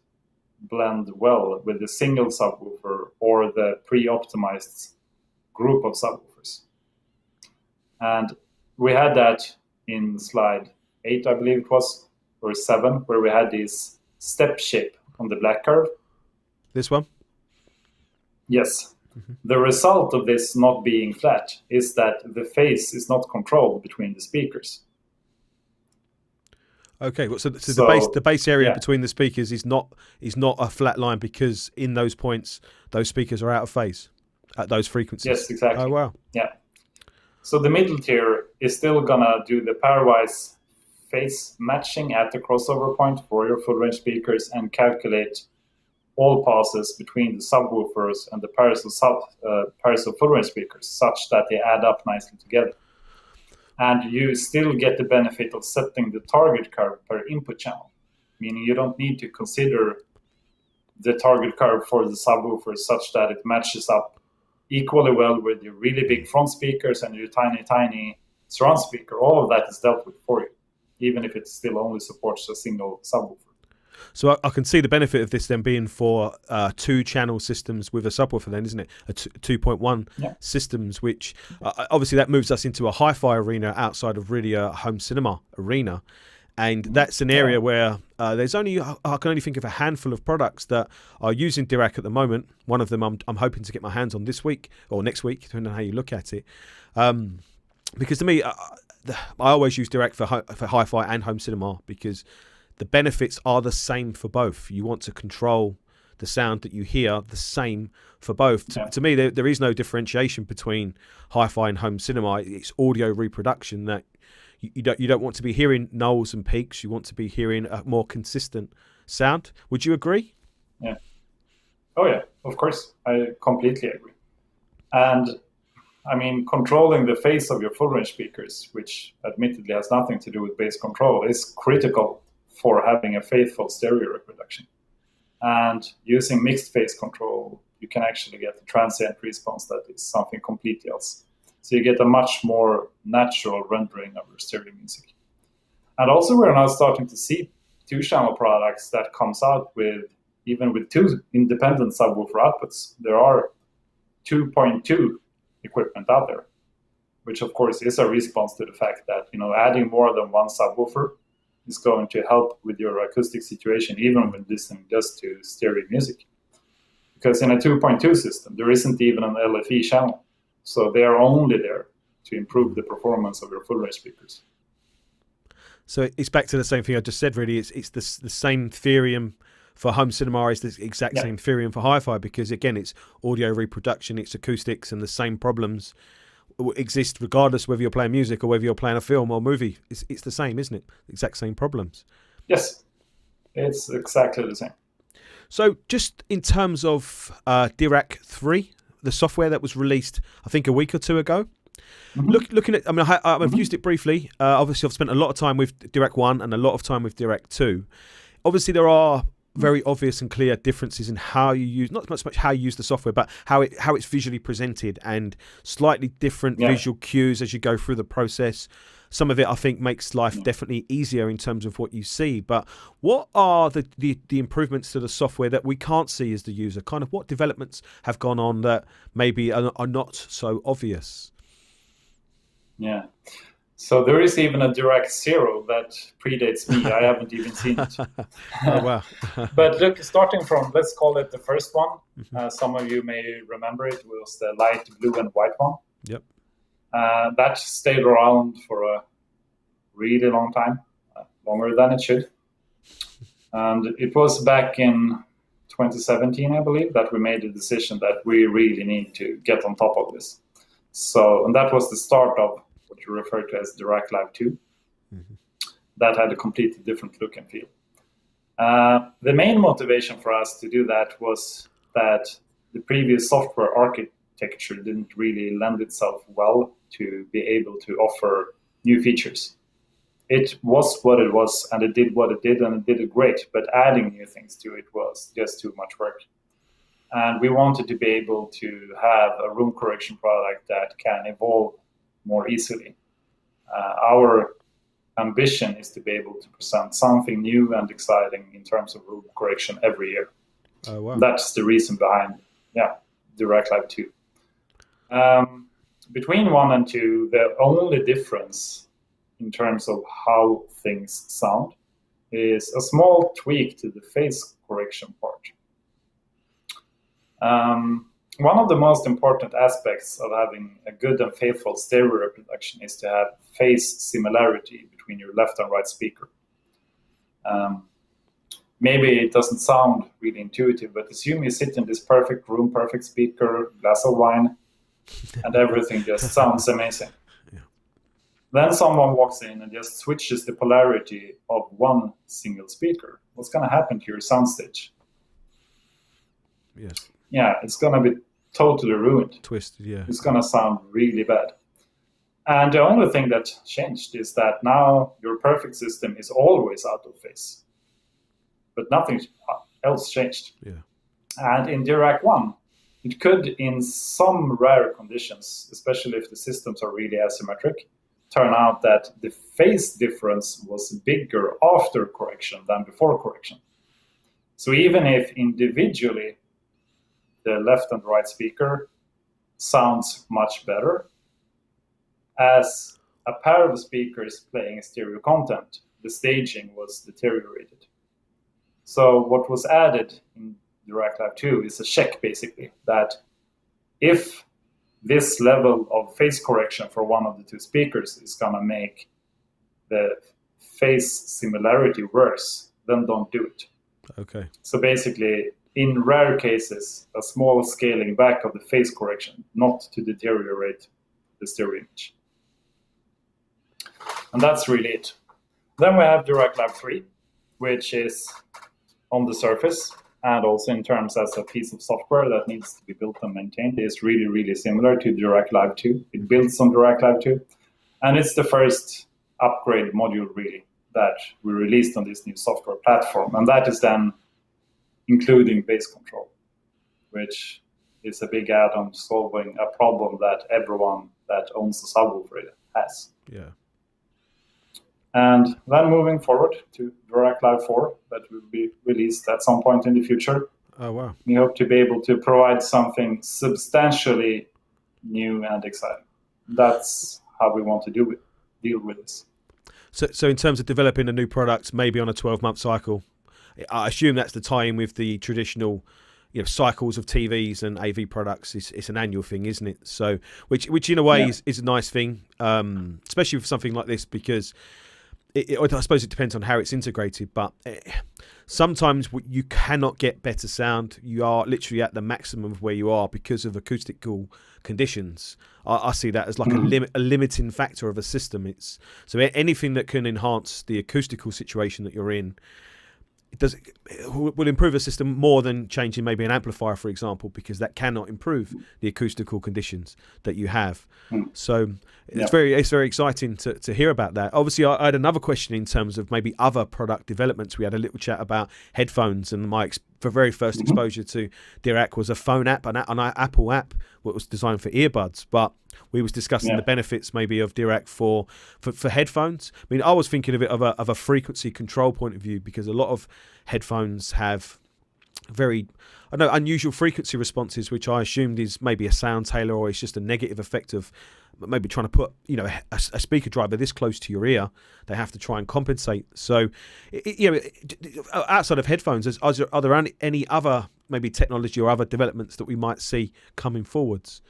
blend well with the single subwoofer or the pre-optimized group of subwoofers. And we had that in slide 8, I believe it was, or 7, where we had this step shape on the black curve. This one? Yes. The result of this not being flat is that the phase is not controlled between the speakers. Okay, so the base area between the speakers is not a flat line because in those points those speakers are out of phase at those frequencies. Yes, exactly. Oh wow. Yeah. So the middle tier is still gonna do the pairwise phase matching at the crossover point for your full range speakers and calculate all passes between the subwoofers and the pairs of full range speakers such that they add up nicely together. And you still get the benefit of setting the target curve per input channel, meaning you don't need to consider the target curve for the subwoofers such that it matches up equally well with your really big front speakers and your tiny surround speaker. All of that is dealt with for you, even if it still only supports a single subwoofer. So I can see the benefit of this then being for 2-channel systems with a subwoofer then, isn't it? 2.1 systems, which obviously that moves us into a hi-fi arena outside of really a home cinema arena. And that's an area where there's only, I can only think of a handful of products that are using Dirac at the moment. One of them I'm hoping to get my hands on this week or next week, depending on how you look at it. Because to me, I always use Dirac for hi-fi and home cinema because the benefits are the same for both. You want to control the sound that you hear the same for both. To me, there is no differentiation between hi-fi and home cinema. It's audio reproduction that you don't want to be hearing nulls and peaks. You want to be hearing a more consistent sound. Would you agree? Yeah. Oh yeah, of course. I completely agree. And I mean, controlling the phase of your full range speakers, which admittedly has nothing to do with bass control, is critical for having a faithful stereo reproduction. And using mixed phase control, you can actually get a transient response that is something completely else. So you get a much more natural rendering of your stereo music. And also we're now starting to see 2-channel products that comes out with, even with 2 independent subwoofer outputs. There are 2.2 equipment out there, which of course is a response to the fact that, adding more than one subwoofer is going to help with your acoustic situation, even when listening just to stereo music. Because in a 2.2 system, there isn't even an LFE channel. So they are only there to improve the performance of your full range speakers. So it's back to the same thing I just said, really. It's the same theorem for home cinema is the exact same theorem for hi-fi, because again, it's audio reproduction, it's acoustics, and the same problems exist regardless whether you're playing music or whether you're playing a film or movie. It's the same, isn't it? Exact same problems. Yes, it's exactly the same. So just in terms of Dirac 3, the software that was released, I think a week or two ago, looking at, I mean, I've used it briefly. Obviously, I've spent a lot of time with Dirac 1 and a lot of time with Dirac 2. Obviously, there are very obvious and clear differences in how you use, not so much how you use the software, but how it's visually presented, and slightly different visual cues as you go through the process. Some of it, I think, makes life definitely easier in terms of what you see. But what are the improvements to the software that we can't see as the user? Kind of what developments have gone on that maybe are not so obvious? Yeah. So there is even a Dirac 0 that predates me. I haven't even seen it. Oh, wow. But look, starting from, let's call it the first one. Some of you may remember it was the light blue and white one. Yep. That stayed around for a really long time, longer than it should. And it was back in 2017, I believe, that we made the decision that we really need to get on top of this. So, and that was the start of what you refer to as Dirac Live 2. That had a completely different look and feel. The main motivation for us to do that was that the previous software architecture didn't really lend itself well to be able to offer new features. It was what it was, and it did what it did, and it did it great, but adding new things to it was just too much work. And we wanted to be able to have a room correction product that can evolve more easily. Our ambition is to be able to present something new and exciting in terms of room correction every year. Oh, wow. That's the reason behind, Dirac Live 2. Between 1 and 2, the only difference in terms of how things sound is a small tweak to the phase correction part. One of the most important aspects of having a good and faithful stereo reproduction is to have phase similarity between your left and right speaker. Maybe it doesn't sound really intuitive, but assume you sit in this perfect room, perfect speaker, glass of wine, and everything just sounds amazing. Then someone walks in and just switches the polarity of one single speaker. What's going to happen to your soundstage? Yes. Yeah, it's going to be totally ruined. Twisted, yeah. It's going to sound really bad. And the only thing that changed is that now your perfect system is always out of phase. But nothing else changed. Yeah. And in Dirac 1, it could, in some rare conditions, especially if the systems are really asymmetric, turn out that the phase difference was bigger after correction than before correction. So even if individually the left and right speaker sounds much better, as a pair of speakers playing stereo content, the staging was deteriorated. So what was added in Dirac Live 2 is a check, basically, that if this level of phase correction for one of the two speakers is going to make the phase similarity worse, then don't do it. Okay. So basically, in rare cases, a small scaling back of the phase correction, not to deteriorate the stereo image. And that's really it. Then we have Dirac Live 3, which is on the surface, and also in terms as a piece of software that needs to be built and maintained, is really, really similar to Dirac Live 2. It builds on Dirac Live 2, and it's the first upgrade module, really, that we released on this new software platform. And that is then including bass control, which is a big add-on solving a problem that everyone that owns a subwoofer has. Yeah. And then moving forward to Dirac Live 4, that will be released at some point in the future. Oh, wow. We hope to be able to provide something substantially new and exciting. That's how we want to deal with this. So in terms of developing a new product, maybe on a 12-month cycle, I assume that's the tie-in with the traditional, cycles of TVs and AV products. It's an annual thing, isn't it? So, which in a way is a nice thing, especially for something like this, because I suppose it depends on how it's integrated, but sometimes you cannot get better sound. You are literally at the maximum of where you are because of acoustical conditions. I see that as like a limiting factor of a system. So anything that can enhance the acoustical situation that you're in, it will improve a system more than changing maybe an amplifier, for example, because that cannot improve the acoustical conditions that you have. So it's very exciting to hear about that. Obviously, I had another question in terms of maybe other product developments. We had a little chat about headphones, and my very first exposure to Dirac was a phone app, an Apple app, what was designed for earbuds. But we was discussing the benefits maybe of Dirac for headphones. I mean, I was thinking of it of a frequency control point of view, because a lot of headphones have very unusual frequency responses, which I assumed is maybe a sound tailor, or it's just a negative effect of maybe trying to put a speaker driver this close to your ear. They have to try and compensate. So outside of headphones, are there any other maybe technology or other developments that we might see coming forwards?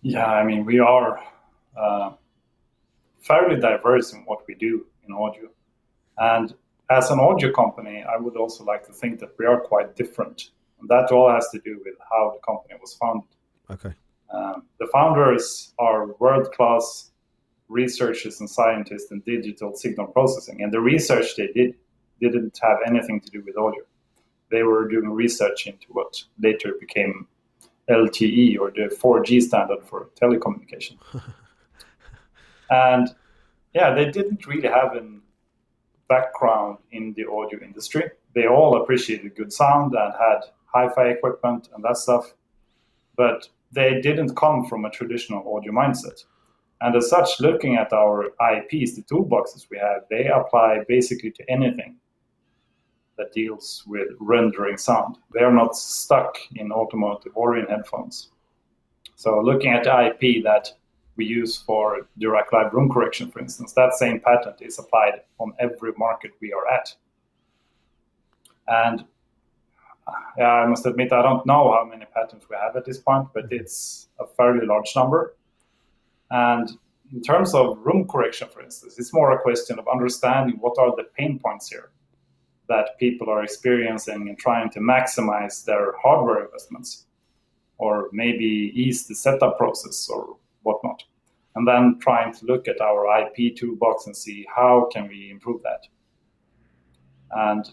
Yeah, I mean, we are fairly diverse in what we do in audio, and as an audio company, I would also like to think that we are quite different. And that all has to do with how the company was founded. Okay. The founders are world-class researchers and scientists in digital signal processing. And the research they didn't have anything to do with audio. They were doing research into what later became LTE, or the 4G standard for telecommunication. And they didn't really have an background in the audio industry. They all appreciated good sound and had hi-fi equipment and that stuff, but they didn't come from a traditional audio mindset. And as such, looking at our IPs, the toolboxes we have, they apply basically to anything that deals with rendering sound. They are not stuck in automotive or in headphones. So looking at the IP that we use for Dirac Live room correction, for instance, that same patent is applied on every market we are at. And I must admit, I don't know how many patents we have at this point, but it's a fairly large number. And in terms of room correction, for instance, it's more a question of understanding what are the pain points here that people are experiencing and trying to maximize their hardware investments, or maybe ease the setup process or whatnot, and then trying to look at our IP toolbox and see how can we improve that. And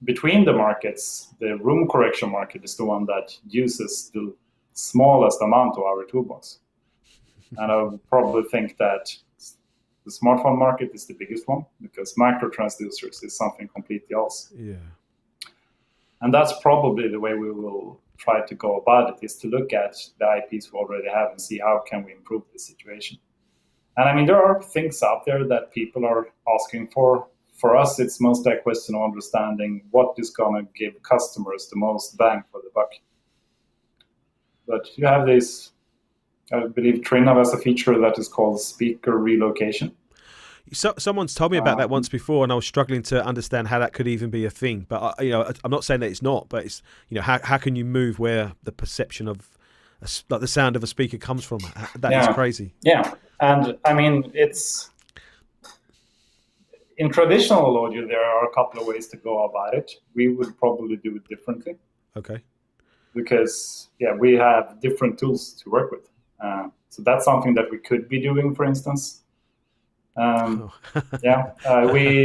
between the markets, the room correction market is the one that uses the smallest amount of our toolbox. And I would probably think that the smartphone market is the biggest one, because microtransducers is something completely else. Yeah. And that's probably the way we will try to go about it, is to look at the IPs we already have and see how can we improve the situation. And I mean, there are things out there that people are asking for. For us, it's mostly a question of understanding what is going to give customers the most bang for the buck. But you have this, I believe Trina has a feature that is called speaker relocation. So, someone's told me about that once before, and I was struggling to understand how that could even be a thing. But I'm not saying that it's not. But it's how can you move where the perception of like the sound of a speaker comes from? That is crazy. Yeah, and I mean it's in traditional audio there are a couple of ways to go about it. We would probably do it differently. Okay. Because we have different tools to work with. So that's something that we could be doing, for instance. We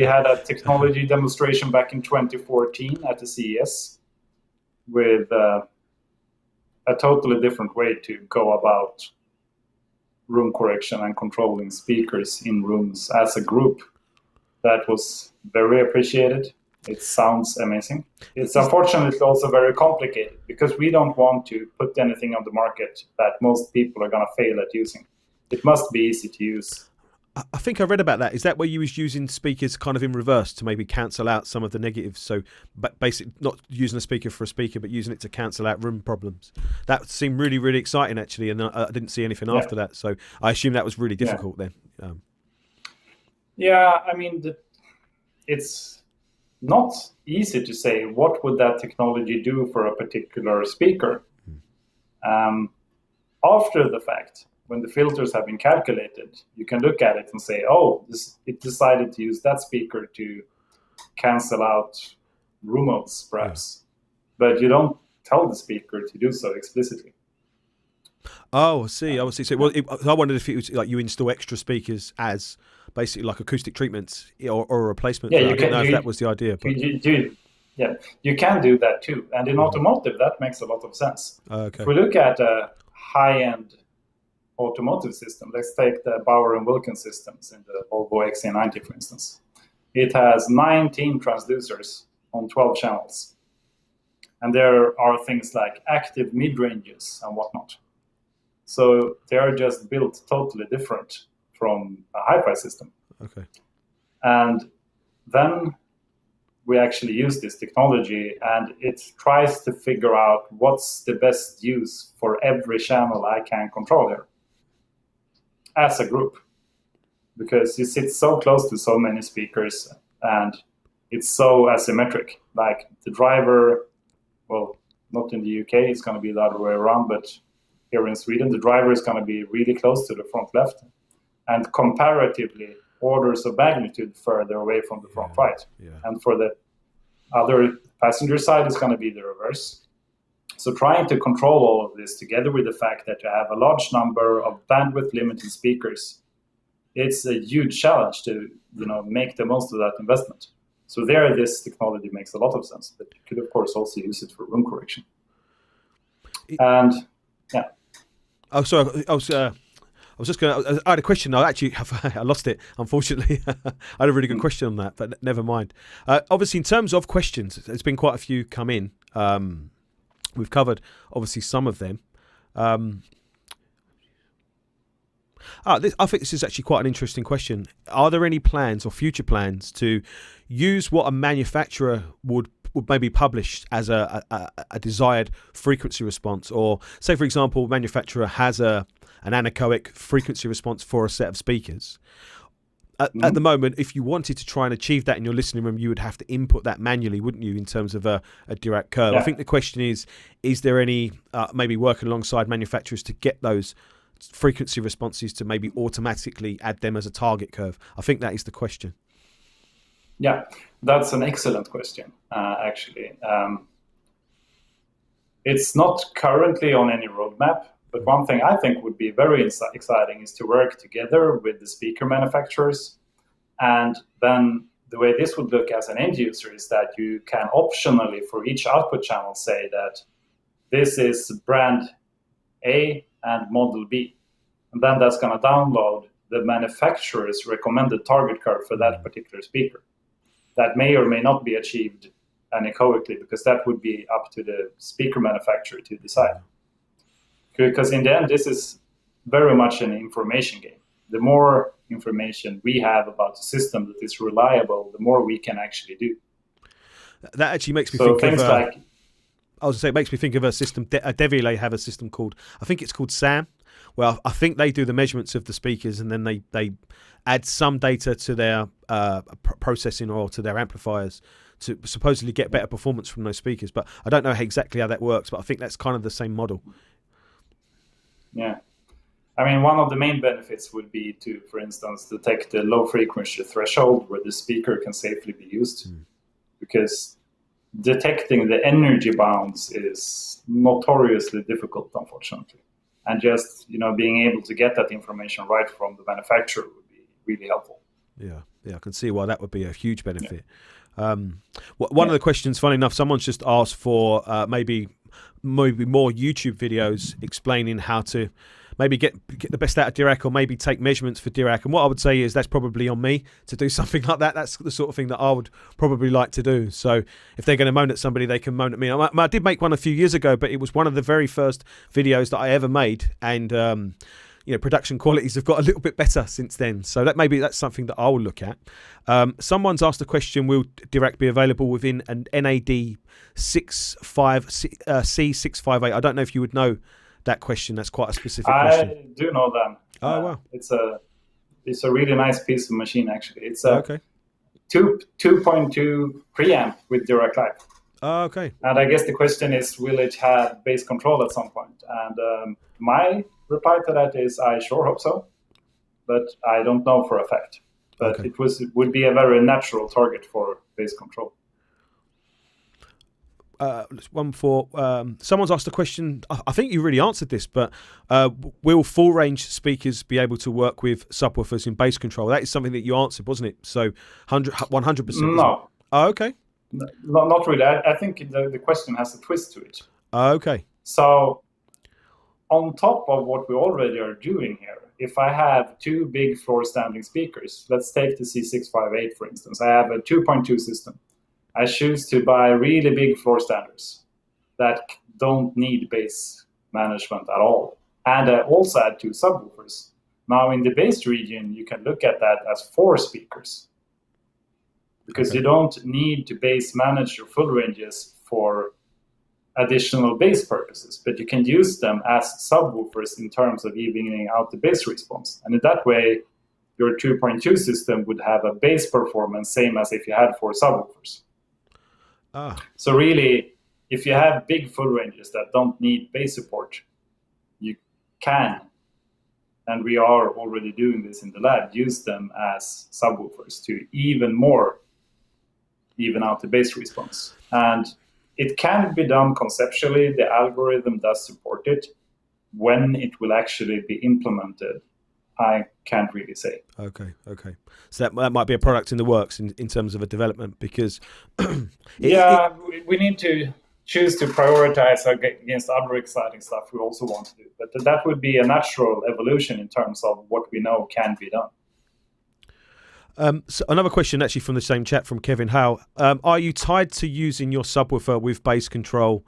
had a technology demonstration back in 2014 at the CES with a totally different way to go about room correction and controlling speakers in rooms as a group. That was very appreciated. It sounds amazing. It's unfortunately also very complicated, because we don't want to put anything on the market that most people are going to fail at using. It must be easy to use. I think I read about that. Is that where you was using speakers kind of in reverse to maybe cancel out some of the negatives? So basically not using a speaker for a speaker, but using it to cancel out room problems. That seemed really, really exciting, actually, and I didn't see anything after that. So I assume that was really difficult then. I mean, it's not easy to say what would that technology do for a particular speaker. After the fact, when the filters have been calculated, you can look at it and say, oh, it decided to use that speaker to cancel out room modes, perhaps. But you don't tell the speaker to do so explicitly. Oh, I see. So, I wondered if it was like you install extra speakers as basically like acoustic treatments or a replacement. Yeah, I didn't know if that was the idea. But... You can do that too. And in automotive, that makes a lot of sense. Okay. If we look at a high-end automotive system, let's take the Bauer & Wilkins systems in the Volvo XC90, for instance. It has 19 transducers on 12 channels. And there are things like active mid-ranges and whatnot. So they are just built totally different from a HiFi system. Okay. And then we actually use this technology, and it tries to figure out what's the best use for every channel I can control here as a group. Because you sit so close to so many speakers, and it's so asymmetric. Like the driver, well, not in the UK, it's going to be the other way around, but here in Sweden, the driver is going to be really close to the front left, and comparatively orders of magnitude further away from the front right. Yeah. And for the other passenger side, it's going to be the reverse. So trying to control all of this together with the fact that you have a large number of bandwidth limited speakers, it's a huge challenge to make the most of that investment. So there, this technology makes a lot of sense, but you could of course also use it for room correction. And yeah. Oh, sorry. I was just going to... I had a question. I lost it, unfortunately. I had a really good question on that, but never mind. Obviously, in terms of questions, there's been quite a few come in. We've covered, obviously, some of them. I think this is actually quite an interesting question. Are there any plans or future plans to use what a manufacturer would maybe publish as a desired frequency response? Or say, for example, manufacturer has an anechoic frequency response for a set of speakers. At the moment, if you wanted to try and achieve that in your listening room, you would have to input that manually, wouldn't you, in terms of a Dirac curve? Yeah. I think the question is there any maybe working alongside manufacturers to get those frequency responses to maybe automatically add them as a target curve? I think that is the question. Yeah, that's an excellent question, actually. It's not currently on any roadmap, but one thing I think would be very exciting is to work together with the speaker manufacturers. And then the way this would look as an end user is that you can optionally, for each output channel, say that this is brand A and model B. And then that's going to download the manufacturer's recommended target curve for that particular speaker. That may or may not be achieved anechoically, because that would be up to the speaker manufacturer to decide. Because in the end, this is very much an information game. The more information we have about the system that is reliable, the more we can actually do. That actually makes me think things of... like... I was going to say, it makes me think of a system. Devilay have a system called, I think it's called SAM. Well, I think they do the measurements of the speakers, and then they add some data to their processing or to their amplifiers to supposedly get better performance from those speakers. But I don't know exactly how that works, but I think that's kind of the same model. Yeah. I mean, one of the main benefits would be to, for instance, detect the low frequency threshold where the speaker can safely be used. Because detecting the energy bounds is notoriously difficult, unfortunately. And just, being able to get that information right from the manufacturer would be really helpful. Yeah, I can see why that would be a huge benefit. Yeah. One of the questions, funny enough, someone's just asked for maybe more YouTube videos explaining how to maybe get the best out of Dirac, or maybe take measurements for Dirac. And what I would say is that's probably on me to do something like that. That's the sort of thing that I would probably like to do. So if they're going to moan at somebody, they can moan at me. I did make one a few years ago, but it was one of the very first videos that I ever made. And, production qualities have got a little bit better since then. So that's something that I will look at. Someone's asked the question, will Dirac be available within an NAD C658? I don't know if you would know that question. That's quite a specific question. I do know them. Oh, wow. It's a really nice piece of machine, actually. It's a okay. 2.2 preamp with Dirac Live. Oh, okay. And I guess the question is, will it have bass control at some point? And my reply to that is I sure hope so, but I don't know for a fact. But Okay. it would be a very natural target for bass control. One for someone's asked a question. I think you really answered this, but will full range speakers be able to work with subwoofers in bass control? That is something that you answered, wasn't it? So 100%. No. Oh, okay. No, not really. I think the question has a twist to it. Okay. So on top of what we already are doing here, if I have two big floor standing speakers, let's take the C658 for instance. I have a 2.2 system. I choose to buy really big floor standers that don't need bass management at all. And I also add two subwoofers. Now in the bass region, you can look at that as 4 speakers, because you don't need to bass manage your full ranges for additional bass purposes, but you can use them as subwoofers in terms of evening out the bass response. And in that way, your 2.2 system would have a bass performance same as if you had 4 subwoofers. So really, if you have big full ranges that don't need bass support, you can, and we are already doing this in the lab, use them as subwoofers to even out the bass response. And it can be done conceptually. The algorithm does support it. When it will actually be implemented, I can't really say. Okay. So that might be a product in the works in terms of a development, because we need to choose to prioritize against other exciting stuff we also want to do. But that would be a natural evolution in terms of what we know can be done. So another question actually from the same chat from Kevin Howe. Are you tied to using your subwoofer with bass control?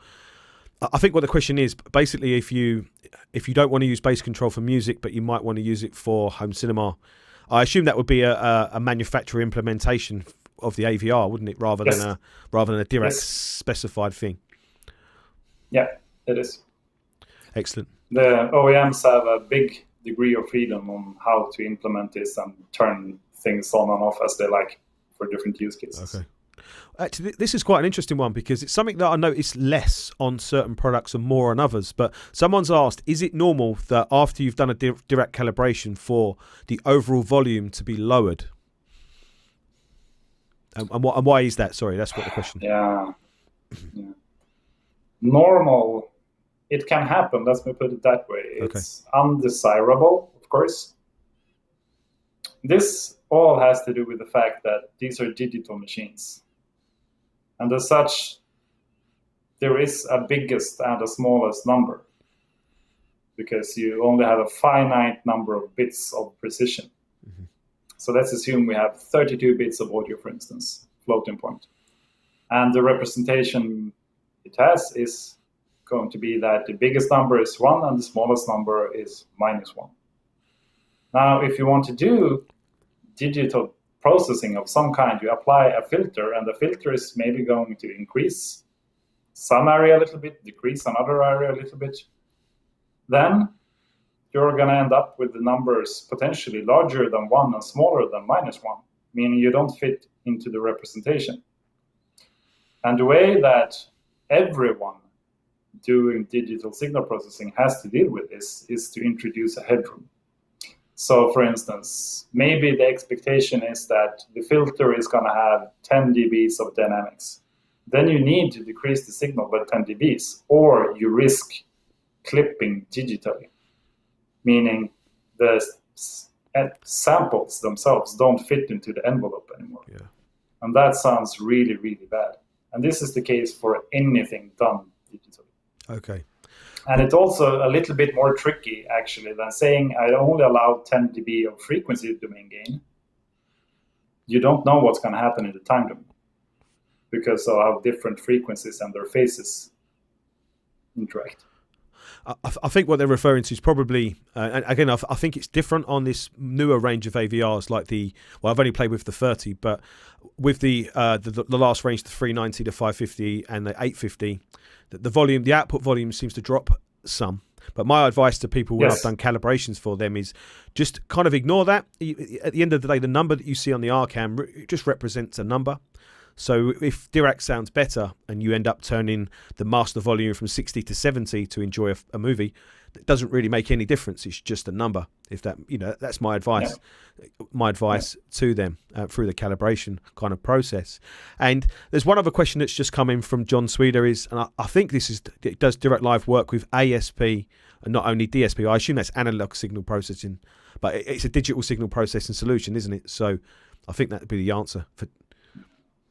I think what the question is, basically, if you don't want to use bass control for music, but you might want to use it for home cinema, I assume that would be a manufacturer implementation of the AVR, wouldn't it, rather than a Dirac specified thing? Yeah, it is. Excellent. The OEMs have a big degree of freedom on how to implement this and turn things on and off as they like for different use cases. Okay. Actually, this is quite an interesting one, because it's something that I notice less on certain products and more on others. But someone's asked, is it normal that after you've done a Dirac calibration for the overall volume to be lowered? And why is that? Sorry, that's what the question is. Yeah. Normal, it can happen. Let me put it that way. It's undesirable, of course. This all has to do with the fact that these are digital machines. And as such, there is a biggest and a smallest number, because you only have a finite number of bits of precision. Mm-hmm. So let's assume we have 32 bits of audio, for instance, floating point. And the representation it has is going to be that the biggest number is 1 and the smallest number is -1. Now, if you want to do digital processing of some kind, you apply a filter, and the filter is maybe going to increase some area a little bit, decrease another area a little bit. Then you're going to end up with the numbers potentially larger than 1 and smaller than -1, meaning you don't fit into the representation. And the way that everyone doing digital signal processing has to deal with this is to introduce a headroom. So for instance, maybe the expectation is that the filter is going to have 10 dBs of dynamics. Then you need to decrease the signal by 10 dBs, or you risk clipping digitally, meaning the samples themselves don't fit into the envelope anymore. Yeah. And that sounds really, really bad. And this is the case for anything done digitally. Okay. And it's also a little bit more tricky, actually, than saying I only allow 10 dB of frequency domain gain. You don't know what's going to happen in the time domain because of how different frequencies and their phases interact. I think what they're referring to is probably, and again, I think it's different on this newer range of AVRs, like I've only played with the 30, but with the last range, the 390, the 550, and the 850, the output volume seems to drop some. But my advice to people when I've done calibrations for them is just kind of ignore that. At the end of the day, the number that you see on the Arcam just represents a number. So if Dirac sounds better and you end up turning the master volume from 60 to 70 to enjoy a movie, it doesn't really make any difference. It's just a number. If that, that's my advice. My advice to them through the calibration kind of process. And there's one other question that's just come in from John Sweder and I think does Dirac Live work with ASP and not only DSP? I assume that's analog signal processing, but it's a digital signal processing solution, isn't it? So I think that would be the answer.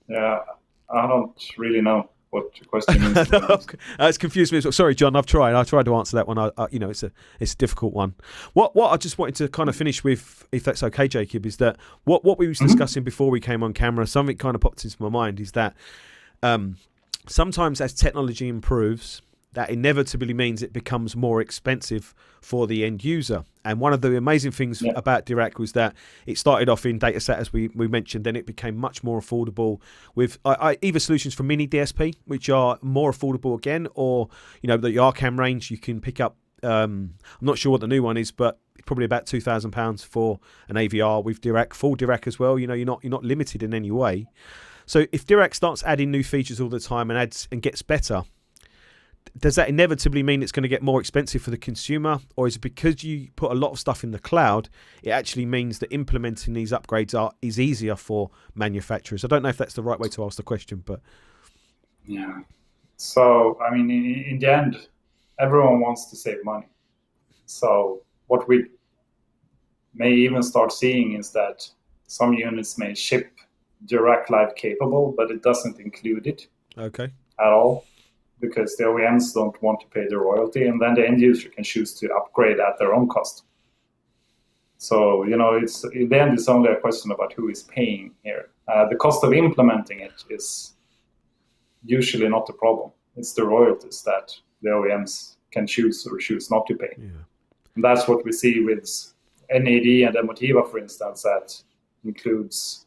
Yeah, I don't really know what the question is. It's confused me. Sorry, John. I've tried to answer that one. It's a difficult one. What I just wanted to kind of finish with, if that's okay, Jakob, is that what we was discussing before we came on camera. Something kind of popped into my mind is that sometimes as technology improves, that inevitably means it becomes more expensive for the end user. And one of the amazing things about Dirac was that it started off in datasat, as we mentioned, then it became much more affordable with either solutions for miniDSP, which are more affordable again, or the Arcam range you can pick up. I'm not sure what the new one is, but probably about £2,000 for an AVR with Dirac, full Dirac as well. You're not limited in any way. So if Dirac starts adding new features all the time and gets better, does that inevitably mean it's going to get more expensive for the consumer, or is it because you put a lot of stuff in the cloud, it actually means that implementing these upgrades is easier for manufacturers? I don't know if that's the right way to ask the question, but yeah. So I mean, in the end, everyone wants to save money. So what we may even start seeing is that some units may ship Dirac Live capable, but it doesn't include it at all, because the OEMs don't want to pay the royalty, and then the end user can choose to upgrade at their own cost. So, it's in the end, it's only a question about who is paying here. The cost of implementing it is usually not the problem. It's the royalties that the OEMs can choose or choose not to pay. Yeah. And that's what we see with NAD and Emotiva, for instance, that includes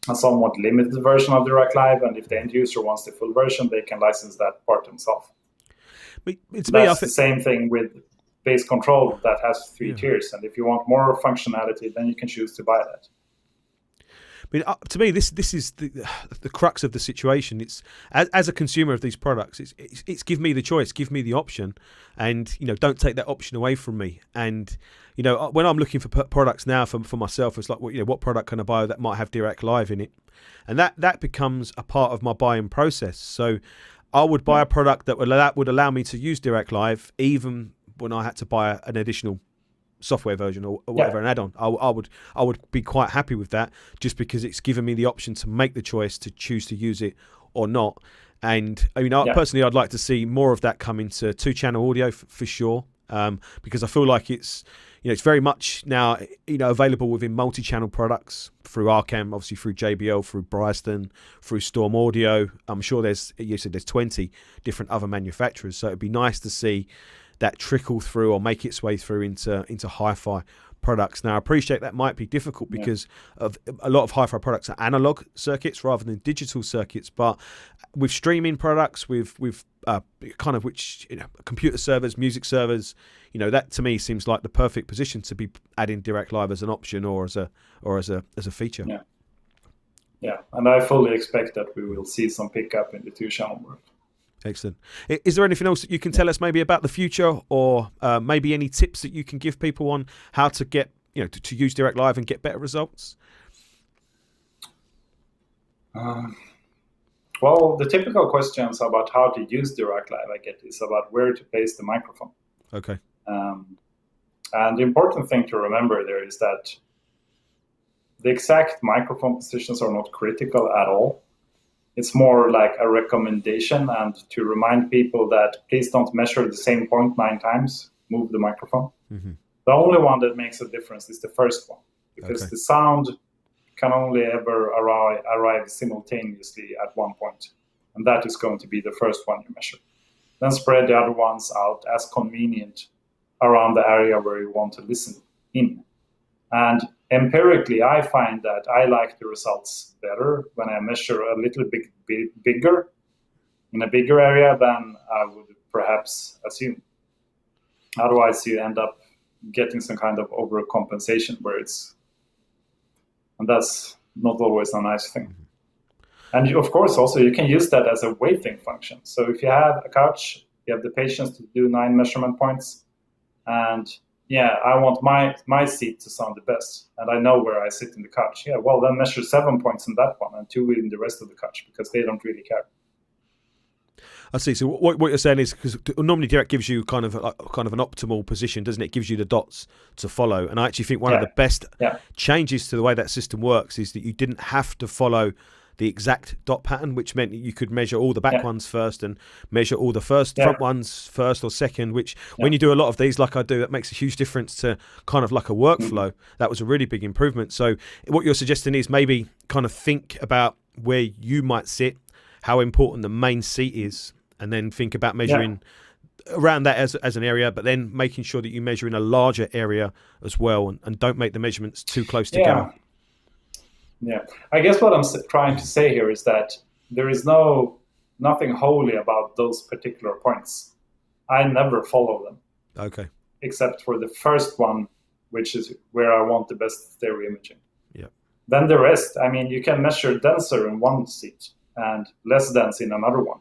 a somewhat limited version of Dirac Live, and if the end user wants the full version, they can license that part themselves. That's the same thing with Bass Control that has 3 tiers, and if you want more functionality, then you can choose to buy that. I mean, to me, this is the crux of the situation. It's as a consumer of these products, it's give me the choice, give me the option, and don't take that option away from me. And when I'm looking for products now for myself, it's like, what product can I buy that might have Dirac Live in it, and that becomes a part of my buying process. So I would buy a product that would allow me to use Dirac Live, even when I had to buy an additional software version or whatever, an add-on. I would be quite happy with that, just because it's given me the option to make the choice to choose to use it or not. And personally, I'd like to see more of that come into 2-channel audio for sure, because I feel like it's very much now available within multi-channel products through Arcam, obviously through JBL, through Bryston, through Storm Audio. I'm sure there's 20 different other manufacturers, so it'd be nice to see that trickle through or make its way through into HiFi products. Now, I appreciate that might be difficult because of a lot of HiFi products are analog circuits rather than digital circuits, but with streaming products, with kind of which computer servers, music servers, that to me seems like the perfect position to be adding Dirac Live as an option or as a feature. Yeah, and I fully expect that we will see some pickup in the 2-channel world. Excellent. Is there anything else that you can tell us maybe about the future, or maybe any tips that you can give people on how to get, to use Dirac Live and get better results? Well, the typical questions about how to use Dirac Live I get is about where to place the microphone. Okay. And the important thing to remember there is that the exact microphone positions are not critical at all. It's more like a recommendation, and to remind people that please don't measure the same point 9 times, move the microphone. Mm-hmm. The only one that makes a difference is the first one, because the sound can only ever arrive simultaneously at one point, and that is going to be the first one you measure. Then spread the other ones out as convenient around the area where you want to listen in. And empirically, I find that I like the results better when I measure a little bit bigger, in a bigger area than I would perhaps assume. Otherwise, you end up getting some kind of overcompensation and that's not always a nice thing. And of course, also, you can use that as a weighting function. So if you have a couch, you have the patience to do 9 measurement points, and I want my seat to sound the best, and I know where I sit in the couch. Yeah, well, then measure 7 points in that one and 2 in the rest of the couch, because they don't really care. I see. So what you're saying is, because normally Dirac gives you kind of an optimal position, doesn't it? It gives you the dots to follow. And I actually think one of the best changes to the way that system works is that you didn't have to follow the exact dot pattern, which meant you could measure all the back ones first and measure all the front ones first or second, which when you do a lot of these like I do, that makes a huge difference to kind of like a workflow. That was a really big improvement. So what you're suggesting is maybe kind of think about where you might sit, how important the main seat is, and then think about measuring around that as an area, but then making sure that you measure in a larger area as well, and don't make the measurements too close together. Yeah, I guess what I'm trying to say here is that there is nothing holy about those particular points. I never follow them. Okay. Except for the first one, which is where I want the best stereo imaging. Yeah. Then the rest, I mean, you can measure denser in one seat and less dense in another one.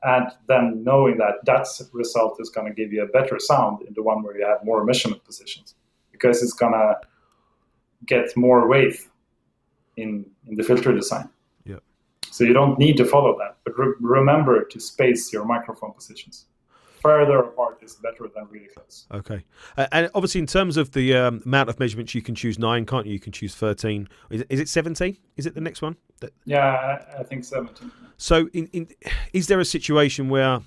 And then knowing that result is going to give you a better sound in the one where you have more measurement positions, because it's going to get more wave in the filter design. Yeah. So you don't need to follow that, but remember to space your microphone positions. Further apart is better than really close. Okay. And obviously in terms of the amount of measurements, you can choose 9, can't you? You can choose 13. Is it 17? Is it the next one? Yeah, I think 17. So is there a situation where,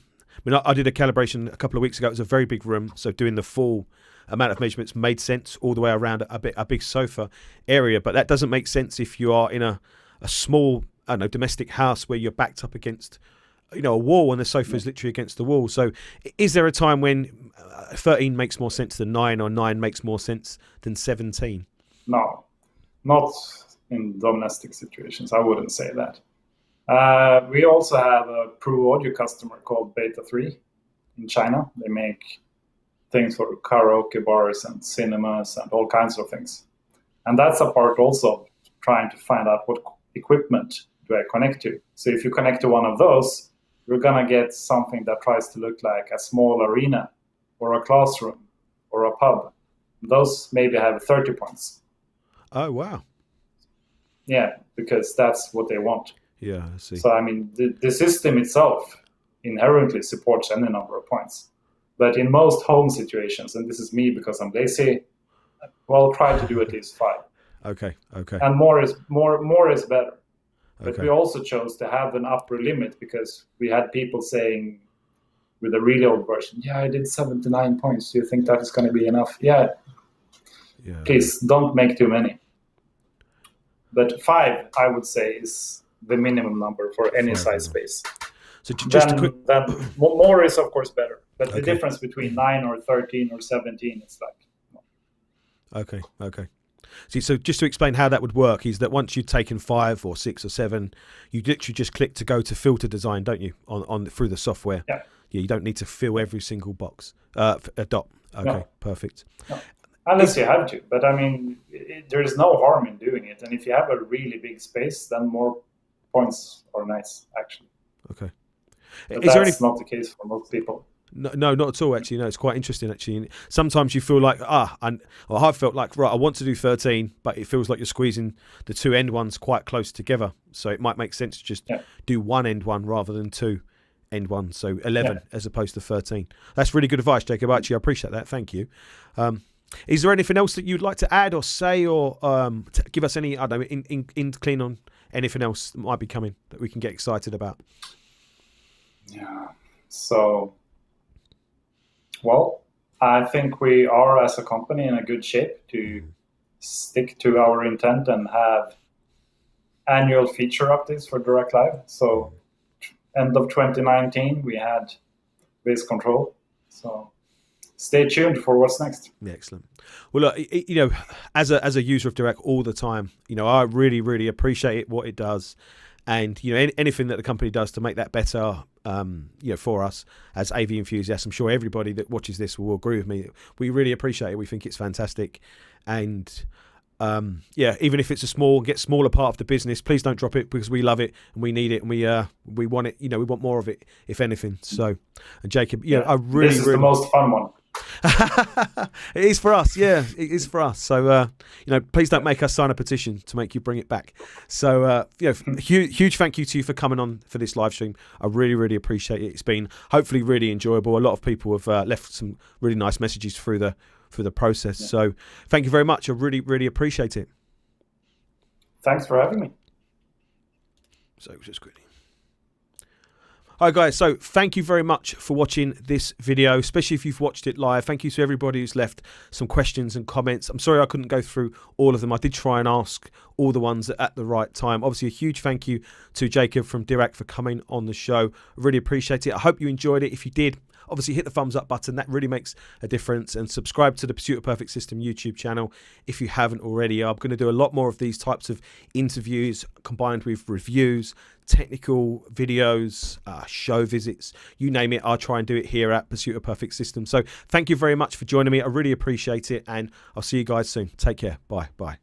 I did a calibration a couple of weeks ago. It was a very big room, so doing the full amount of measurements made sense all the way around a big sofa area, but that doesn't make sense if you are in a small, I don't know, domestic house where you're backed up against a wall and the sofa is literally against the wall. So is there a time when 13 makes more sense than 9, or 9 makes more sense than 17? No, not in domestic situations. I wouldn't say that. We also have a Pro Audio customer called Beta 3 in China. They make things for karaoke bars and cinemas and all kinds of things. And that's a part also of trying to find out what equipment do I connect to. So if you connect to one of those, you're going to get something that tries to look like a small arena or a classroom or a pub. Those maybe have 30 points. Oh, wow. Yeah, because that's what they want. Yeah, I see. So, I mean, the system itself inherently supports any number of points. But in most home situations, and this is me because I'm lazy, well, try to do at least 5. Okay. And more is better. But Okay. we also chose to have an upper limit because we had people saying with a really old version, I did 79 points. Do you think that is going to be enough? Yeah. Please don't make too many. But 5, I would say, is the minimum number for any size space. So just a quick... more is, of course, better. But the difference between 9 or 13 or 17 is like... Okay. See, so just to explain how that would work is that once you've taken 5 or 6 or 7, you literally just click to go to filter design, don't you, on through the software? Yeah. You don't need to fill every single box, a dot. Okay, no. Perfect. No. Unless you have to, but I mean, there is no harm in doing it. And if you have a really big space, then more points are nice, actually. Okay. But that's not the case for most people. No, not at all, actually. No, it's quite interesting, actually. And sometimes you feel like, I've felt like, right, I want to do 13, but it feels like you're squeezing the 2 end ones quite close together. So it might make sense to just do 1 end one rather than 2 end one. So 11 as opposed to 13. That's really good advice, Jakob. Actually, I appreciate that. Thank you. Is there anything else that you'd like to add or say, or give us any, I don't know, in clean on anything else that might be coming that we can get excited about? Yeah. So... Well, I think we are, as a company, in a good shape to stick to our intent and have annual feature updates for Dirac Live. So, end of 2019, we had Bass Control. So, stay tuned for what's next. Excellent. Well, look, as a user of Dirac all the time, I really, really appreciate it, what it does. And anything that the company does to make that better, for us as AV enthusiasts, I'm sure everybody that watches this will agree with me. We really appreciate it. We think it's fantastic, and even if it's get smaller part of the business, please don't drop it, because we love it and we need it and we want it. We want more of it, if anything. So, and Jakob, I really, this is the most fun one. It is for us, yeah. It is for us. So, please don't make us sign a petition to make you bring it back. So, huge thank you to you for coming on for this live stream. I really, really appreciate it. It's been hopefully really enjoyable. A lot of people have left some really nice messages through the process. Yeah. So, thank you very much. I really, really appreciate it. Thanks for having me. So, just quickly. All right, guys, so thank you very much for watching this video, especially if you've watched it live. Thank you to everybody who's left some questions and comments. I'm sorry I couldn't go through all of them. I did try and ask all the ones at the right time. Obviously, a huge thank you to Jakob from Dirac for coming on the show. I really appreciate it. I hope you enjoyed it. If you did, obviously hit the thumbs up button. That really makes a difference. And subscribe to the Pursuit of Perfect System YouTube channel if you haven't already. I'm going to do a lot more of these types of interviews combined with reviews, technical videos, show visits, you name it. I'll try and do it here at Pursuit of Perfect System. So thank you very much for joining me. I really appreciate it. And I'll see you guys soon. Take care. Bye. Bye.